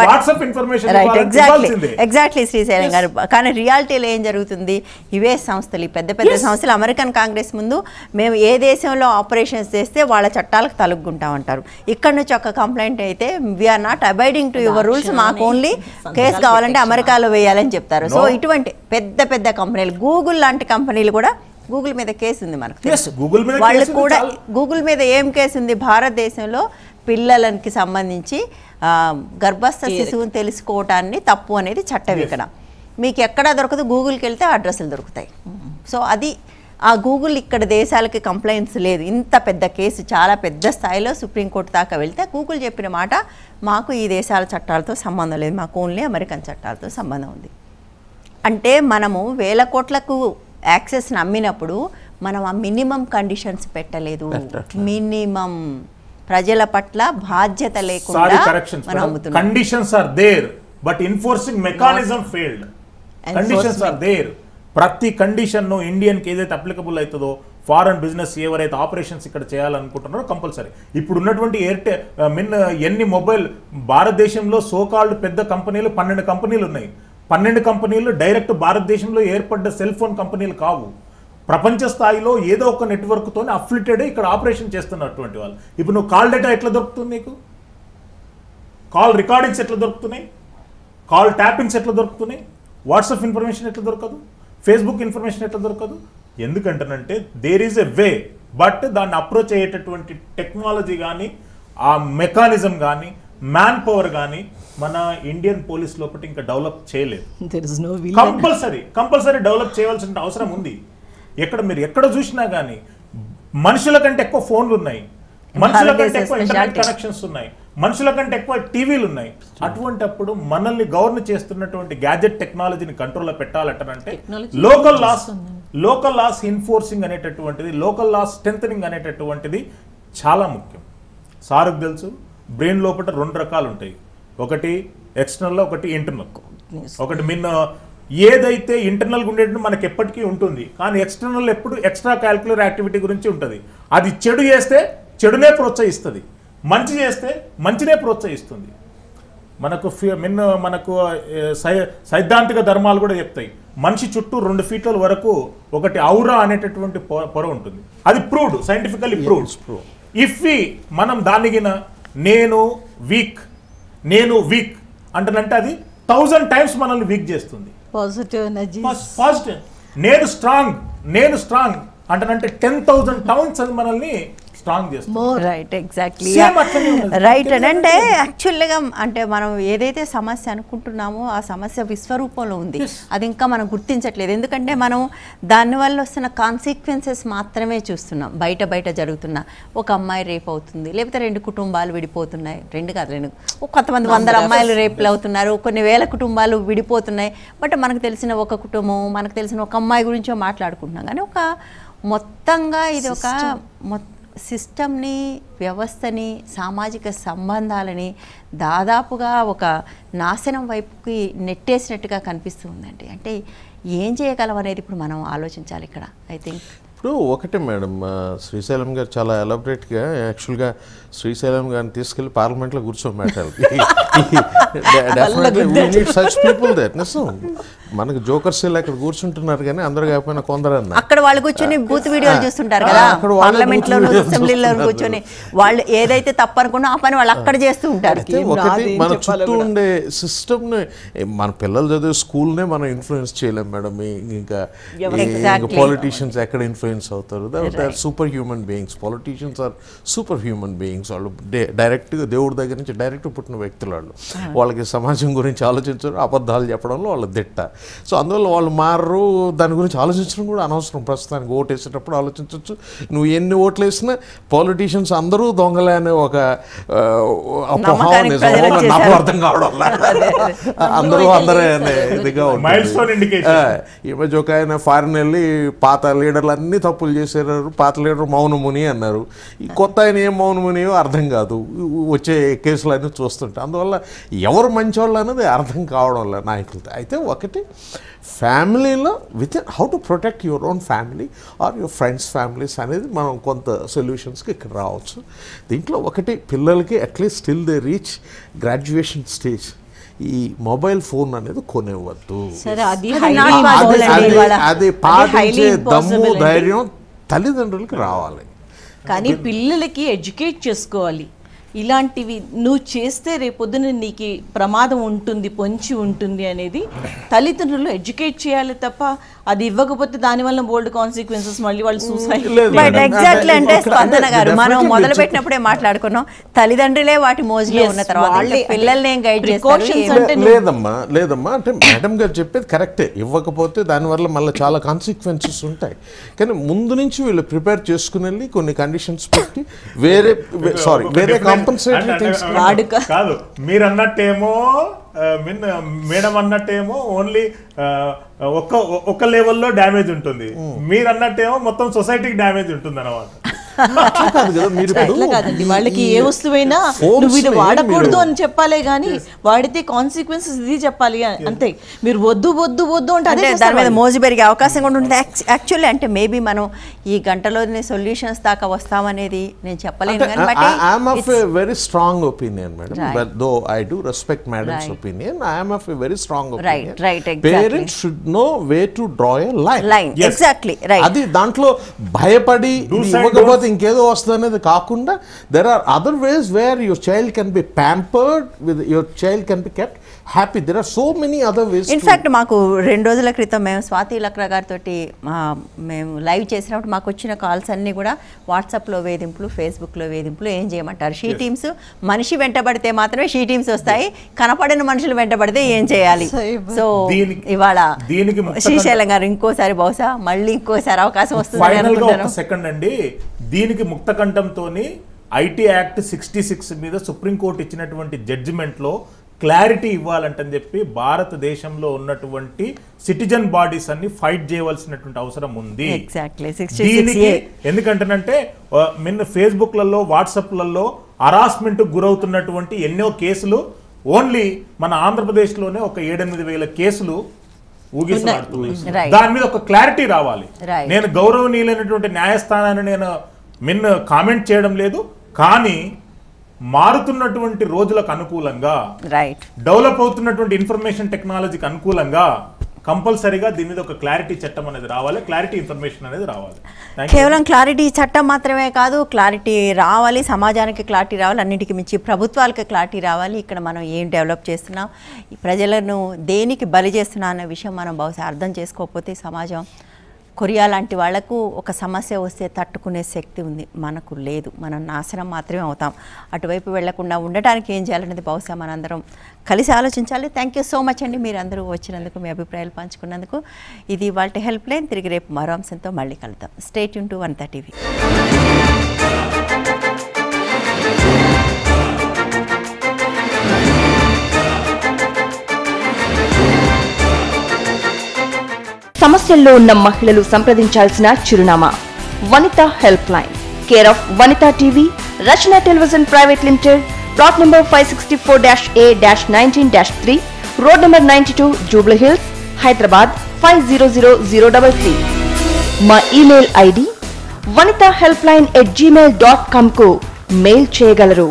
వాట్సాప్ ఇన్ఫర్మేషన్ ఎగ్జాక్ట్లీ శ్రీశైలం గారు. కానీ రియాలిటీలో ఏం జరుగుతుంది, ఇవే సంస్థలు, పెద్ద పెద్ద సంస్థలు అమెరికన్ కాంగ్రెస్ ముందు మేము ఏ దేశంలో ఆపరేషన్స్ చేస్తే వాళ్ళ చట్టాలకు తలుగుంటామంటారు. ఇక్కడ నుంచి ఒక కంప్లైంట్ అయితే we are not abiding to your rules, మాకు ఓన్లీ కేసు కావాలంటే అమెరికాలో వేయాలని చెప్తారు. సో ఇటువంటి పెద్ద పెద్ద కంపెనీలు, గూగుల్ లాంటి కంపెనీలు కూడా, గూగుల్ మీద కేసు ఉంది మనకు, వాళ్ళు కూడా గూగుల్ మీద ఏం కేసు ఉంది, భారతదేశంలో పిల్లలకి సంబంధించి గర్భస్థ శిశువుని తెలుసుకోవటాన్ని తప్పు అనేది చట్టం. ఇక్కడ మీకు ఎక్కడా దొరకదు, గూగుల్కి వెళ్తే అడ్రస్లు దొరుకుతాయి. సో అది ఆ గూగుల్ ఇక్కడ దేశాలకి కంప్లైంట్స్ లేదు. ఇంత పెద్ద కేసు చాలా పెద్ద స్థాయిలో సుప్రీంకోర్టు దాకా వెళ్తే గూగుల్ చెప్పిన మాట, మాకు ఈ దేశాల చట్టాలతో సంబంధం లేదు, మాకు ఓన్లీ అమెరికన్ చట్టాలతో సంబంధం ఉంది. అంటే మనము 1000 కోట్లకు యాక్సెస్ నమ్మినప్పుడు మనం ఆ మినిమం కండిషన్స్ పెట్టలేదు. మినిమం ప్రజల పట్ల బాధ్యత లేకుండా మనం అమ్ముతున్నాం. Conditions are there but enforcing mechanism failed. Conditions are there. ప్రతి కండిషన్ ఇండియన్కి ఏదైతే అప్లికబుల్ అవుతుందో, ఫారెన్ బిజినెస్ ఎవరైతే ఆపరేషన్స్ ఇక్కడ చేయాలనుకుంటున్నారో కంపల్సరీ. ఇప్పుడు ఉన్నటువంటి ఎన్ని మొబైల్ భారతదేశంలో సోకాల్డ్ పెద్ద కంపెనీలు 12 కంపెనీలు ఉన్నాయి. 12 కంపెనీలు డైరెక్ట్ భారతదేశంలో ఏర్పడ్డ సెల్ ఫోన్ కంపెనీలు కావు. ప్రపంచ స్థాయిలో ఏదో ఒక నెట్వర్క్తో అఫిలిటెడ్ ఇక్కడ ఆపరేషన్ చేస్తున్నటువంటి వాళ్ళు. ఇప్పుడు నువ్వు కాల్ డేటా ఎట్లా దొరుకుతుంది, నీకు కాల్ రికార్డింగ్స్ ఎట్లా దొరుకుతున్నాయి, కాల్ ట్యాపింగ్స్ ఎట్లా దొరుకుతున్నాయి, వాట్సాప్ ఇన్ఫర్మేషన్ ఎట్లా దొరకదు, ఫేస్బుక్ ఇన్ఫర్మేషన్ ఎట్లా దొరకదు? ఎందుకంటేనంటే there is a way, but దాన్ని అప్రోచ్ అయ్యేటటువంటి టెక్నాలజీ కానీ ఆ మెకానిజం కానీ మ్యాన్ పవర్ కానీ మన ఇండియన్ పోలీస్ లోపల ఇంకా డెవలప్ చేయలేదు. కంపల్సరీ డెవలప్ చేయవలసిన అవసరం ఉంది. మీరు ఎక్కడ చూసినా కానీ మనుషుల కంటే ఎక్కువ ఫోన్లు ఉన్నాయి, మనుషుల కంటే ఎక్కువ ఇంటర్నెట్ కనెక్షన్స్ ఉన్నాయి, మనుషుల కంటే ఎక్కువ టీవీలు ఉన్నాయి. అటువంటిప్పుడు మనల్ని గవర్న్ చేస్తున్నటువంటి గ్యాజెట్ టెక్నాలజీని కంట్రోల్లో పెట్టాలంటే లోకల్ లాస్ ఎన్ఫోర్సింగ్ అనేటటువంటిది, లోకల్ లాస్ స్ట్రెంథనింగ్ అనేటటువంటిది చాలా ముఖ్యం. సార్కు తెలుసు, బ్రెయిన్ లోపల 2 రకాలు ఉంటాయి, ఒకటి ఎక్స్టర్నల్, ఒకటి ఇంటర్నల్. ఒకటి ఏదైతే ఇంటర్నల్గా ఉండేటట్టు మనకి ఎప్పటికీ ఉంటుంది, కానీ ఎక్స్టర్నల్ ఎప్పుడు ఎక్స్ట్రా క్యాలిక్యులర్ యాక్టివిటీ గురించి ఉంటుంది. అది చెడు చేస్తే చెడునే ప్రోత్సహిస్తుంది, మంచి చేస్తే మంచినే ప్రోత్సహిస్తుంది. మనకు సైద్ధాంతిక ధర్మాలు కూడా చెప్తాయి, మనిషి చుట్టూ 2 ఫీట్ల వరకు ఒకటి ఔరా అనేటటువంటి పొర ఉంటుంది. అది ప్రూవ్డ్, సైంటిఫికల్లీ ప్రూవ్డ్. ఇఫ్ మనం దానిగిన నేను వీక్ అంటేనంటే అది 1000 టైమ్స్ మనల్ని వీక్ చేస్తుంది. Positive energy, positive. నేను స్ట్రాంగ్ అంటేనంటే 10,000 టౌన్స్ అది మనల్ని స్ట్రాంగ్ చేస్తుంది. Right, exactly right. అంటే యాక్చువల్గా అంటే మనం ఏదైతే సమస్య అనుకుంటున్నామో ఆ సమస్య విశ్వరూపంలో ఉంది, అది ఇంకా మనం గుర్తించట్లేదు. ఎందుకంటే మనం దానివల్ల వస్తున్న కాన్సిక్వెన్సెస్ మాత్రమే చూస్తున్నాం. బయట జరుగుతున్న ఒక అమ్మాయి రేప్ అవుతుంది, లేకపోతే 2 కుటుంబాలు విడిపోతున్నాయి, 2 కాదు 2, కొంతమంది 100 అమ్మాయిలు రేపులు అవుతున్నారు, కొన్ని వేల కుటుంబాలు విడిపోతున్నాయి. బట్ మనకు తెలిసిన ఒక కుటుంబం, మనకు తెలిసిన ఒక అమ్మాయి గురించో మాట్లాడుకుంటున్నాం. కానీ ఒక మొత్తంగా ఇది ఒక సిస్టమ్ని, వ్యవస్థని, సామాజిక సంబంధాలని దాదాపుగా ఒక నాశనం వైపుకి నెట్టేసినట్టుగా కనిపిస్తూ ఉందండి. అంటే ఏం చేయగలం అనేది ఇప్పుడు మనం ఆలోచించాలి ఇక్కడ. ఐ థింక్ ఇప్పుడు ఒకటే మేడం, శ్రీశైలం గారు చాలా ఎలాబరేట్గా యాక్చువల్గా శ్రీశైలం గారిని తీసుకెళ్ళి పార్లమెంట్లో కూర్చోబెట్టాలి. Such people there. మనకు జోకర్స్ అక్కడ కూర్చుంటున్నారు కానీ అందరు కాకపోయినా కొందరన్నా అక్కడ వాళ్ళు కూర్చొని బూత్ వీడియోలు చూస్తుంటారు కదా, పార్లమెంట్ లో అసెంబ్లీలో కూర్చొని వాళ్ళు ఏదైతే తప్పనుకున్నా ఆ పని వాళ్ళు అక్కడ చేస్తూ ఉంటారు. ఒకటి మన చుట్టూ ఉండే సిస్టమ్ని, మన పిల్లలు చదివే స్కూల్నే మనం ఇన్ఫ్లుయెన్స్ చేయలేం మేడం. ఇంకా పాలిటీషియన్స్ ఎక్కడ ఇన్ఫ్లుయెన్స్ అవుతారు? They are super human beings. Politicians are super human beings. వాళ్ళు డైరెక్ట్గా దేవుడి దగ్గర నుంచి డైరెక్ట్ పుట్టిన వ్యక్తులు వాళ్ళు. వాళ్ళకి సమాజం గురించి ఆలోచించరు, అబద్ధాలు చెప్పడంలో వాళ్ళ దిట్ట. సో అందువల్ల వాళ్ళు మారరు. దాని గురించి ఆలోచించడం కూడా అనవసరం. ప్రస్తుతానికి ఓటు వేసేటప్పుడు ఆలోచించవచ్చు. నువ్వు ఎన్ని ఓట్లు వేసినా పాలిటీషియన్స్ అందరూ దొంగలే అనే ఒక అపోహ నాకు అర్థం కావడం అందరూ అనే ఇదిగా ఉంటుంది. ఈ మధ్య ఒక ఆయన ఫారిన్ వెళ్ళి పాత లీడర్లు అన్నీ తప్పులు చేశారు, పాత లీడర్ మౌనముని అన్నారు. ఈ కొత్త ఆయన ఏం మౌనమునియో అర్థం కాదు వచ్చే కేసులన్నీ చూస్తుంటే. అందువల్ల ఎవరు మంచివాళ్ళు అనేది అర్థం కావడం లేదు నాయకులతో. అయితే ఒకటి ఫ్యామిలీలో with how to protect your own family or your friends families అనేది మనం కొంత సొల్యూషన్స్కి ఇక్కడ రావచ్చు. దీంట్లో ఒకటి, పిల్లలకి at least still they reach graduation stage ఈ మొబైల్ ఫోన్ అనేది కొనివ్వద్దు. అది పాటించే దమ్ము ధైర్యం తల్లిదండ్రులకి రావాలి. కానీ పిల్లలకి ఎడ్యుకేట్ చేసుకోవాలి. ఇలాంటివి నువ్వు చేస్తే రేపొద్దున నీకు ప్రమాదం ఉంటుంది, పొంచి ఉంటుంది అనేది తల్లిదండ్రులు ఎడ్యుకేట్ చేయాలి తప్ప అది ఇవ్వకపోతే దానివల్ల బోల్డ్ కాన్సిక్వెన్సెస్ మళ్ళీ వాళ్ళు సూసైడ్. బట్ ఎగ్జాక్ట్లీ అంటే స్పందన గారు మనం మొదలు పెట్టినప్పుడే మాట్లాడుకున్నాం, తల్లిదండ్రులే వాటి మోజులో ఉన్న తర్వాత పిల్లల్ని ఏం గైడ్ చేస్తారు? లేదమ్మా అంటే మేడం గారు చెప్పేది కరెక్టే, ఇవ్వకపోతే దానివల్ల మళ్ళీ చాలా కాన్సిక్వెన్సెస్ ఉంటాయి. కానీ ముందు నుంచి వీళ్ళు ప్రిపేర్ చేసుకుని వెళ్ళి కొన్ని కండిషన్స్ పెట్టి వేరే కాంపన్సేటరీ థింగ్స్ కాదు. మీరు అన్నట్టేమో మేడం అన్నట్టేమో ఓన్లీ ఒక్క లెవెల్లో డ్యామేజ్ ఉంటుంది, మీరు అన్నట్టేమో మొత్తం సొసైటీకి డ్యామేజ్ ఉంటుంది అన్నమాట. అట్లా కాదండి, వాళ్ళకి ఏ వస్తువైనా నువ్వు ఇది వాడకూడదు అని చెప్పాలే గానీ వాడితే కాన్సిక్వెన్సెస్ ఇది చెప్పాలి అంతే. మీరు వద్దు వద్దు వద్దు అంటే దాని మీద మోజు పెరిగే అవకాశం కూడా ఉంటుంది. యాక్చువల్లీ అంటే మేబీ మనం ఈ గంటలోనే సొల్యూషన్స్ దాకా వస్తామనేది నేను చెప్పలేను. I'm of a very strong opinion madam, but though I do respect madam's opinion, I'm of a very strong opinion. Parents should know way to draw a line. Exactly అది దాంట్లో భయపడి ఇవ్వకపోతే ఇంకేదో వస్తుంది అనేది కాకుండా there are other ways where your child can be pampered, with your child can be kept happy. There are so many other ways. In fact మాకు 2 రోజుల క్రితం మేము స్వాతి లక్రా గారితో మేము లైవ్ చేసినప్పుడు మాకు వచ్చిన కాల్స్ అన్నీ కూడా వాట్సాప్లో వేధింపులు, ఫేస్బుక్లో వేధింపులు. ఏం చేయమంటారు? షీ టీమ్స్ మనిషి వెంటబడితే మాత్రమే షీ టీమ్స్ వస్తాయి, కనపడిన మనుషులు వెంటబడితే ఏం చేయాలి? సో ఇవాళ శ్రీశైలం గారు ఇంకోసారి బహుశా మళ్ళీ ఇంకోసారి అవకాశం వస్తుంది అనుకుంటాను. సెకండ్ అండి, దీనికి ముక్త కంఠంతోని ఐటీ యాక్ట్ 66 మీద సుప్రీంకోర్టు ఇచ్చినటువంటి జడ్జిమెంట్లో క్లారిటీ ఇవ్వాలంటని చెప్పి భారతదేశంలో ఉన్నటువంటి సిటిజన్ బాడీస్ అన్ని ఫైట్ చేయవలసినటువంటి అవసరం ఉంది. దీనికి ఎందుకంటేనంటే నిన్న ఫేస్బుక్లలో, వాట్సాప్లలో హరాస్మెంట్ గురవుతున్నటువంటి ఎన్నో కేసులు ఓన్లీ మన ఆంధ్రప్రదేశ్లోనే ఒక 7-8 వేల కేసులు ఊగిసలాడుతున్నాయి. దాని మీద ఒక క్లారిటీ రావాలి. నేను గౌరవనీయులైనటువంటి న్యాయస్థానాన్ని నేను కామెంట్ చేయడం లేదు, కానీ మారుతున్నటువంటి రోజులకు అనుకూలంగా, డెవలప్ అవుతున్నటువంటి ఇన్ఫర్మేషన్ టెక్నాలజీకి అనుకూలంగా కంపల్సరీగా దీని మీద ఒక క్లారిటీ చట్టం అనేది రావాలి, క్లారిటీ ఇన్ఫర్మేషన్ అనేది రావాలి. కేవలం క్లారిటీ చట్టం మాత్రమే కాదు, క్లారిటీ రావాలి, సమాజానికి క్లారిటీ రావాలి, అన్నిటికీ మించి ప్రభుత్వాలకు క్లారిటీ రావాలి. ఇక్కడ మనం ఏం డెవలప్ చేస్తున్నాం, ప్రజలను దేనికి బలి చేస్తున్నాం అనే విషయం మనం బహుశా అర్థం చేసుకోకపోతే సమాజం కొరియా లాంటి వాళ్లకు ఒక సమస్య వస్తే తట్టుకునే శక్తి ఉంది, మనకు లేదు. మనం నాశనం మాత్రమే అవుతాం. అటువైపు వెళ్లకుండా ఉండటానికి ఏం చేయాలనేది బహుశా మనందరం కలిసి ఆలోచించాలి. థ్యాంక్ యూ సో మచ్ అండి, మీరందరూ వచ్చినందుకు, మీ అభిప్రాయాలు పంచుకున్నందుకు. ఇది వాళ్ళ హెల్ప్ లైన్. తిరిగి రేపు మరో అంశంతో మళ్ళీ కలుద్దాం. Stay tune to Vanitha TV. సమస్యల్లో ఉన్న మహిళలు సంప్రదించాల్సిన చిరునామా Vanitha help line, care of Vanitha TV, Rachana television private limited, plot number 564-A-19-3, road number 92, Jubilee hills, Hyderabad 500033. మా ఈమెయిల్ ఐడి vanithahelpline@gmail.com కు మెయిల్ చేయగలరు.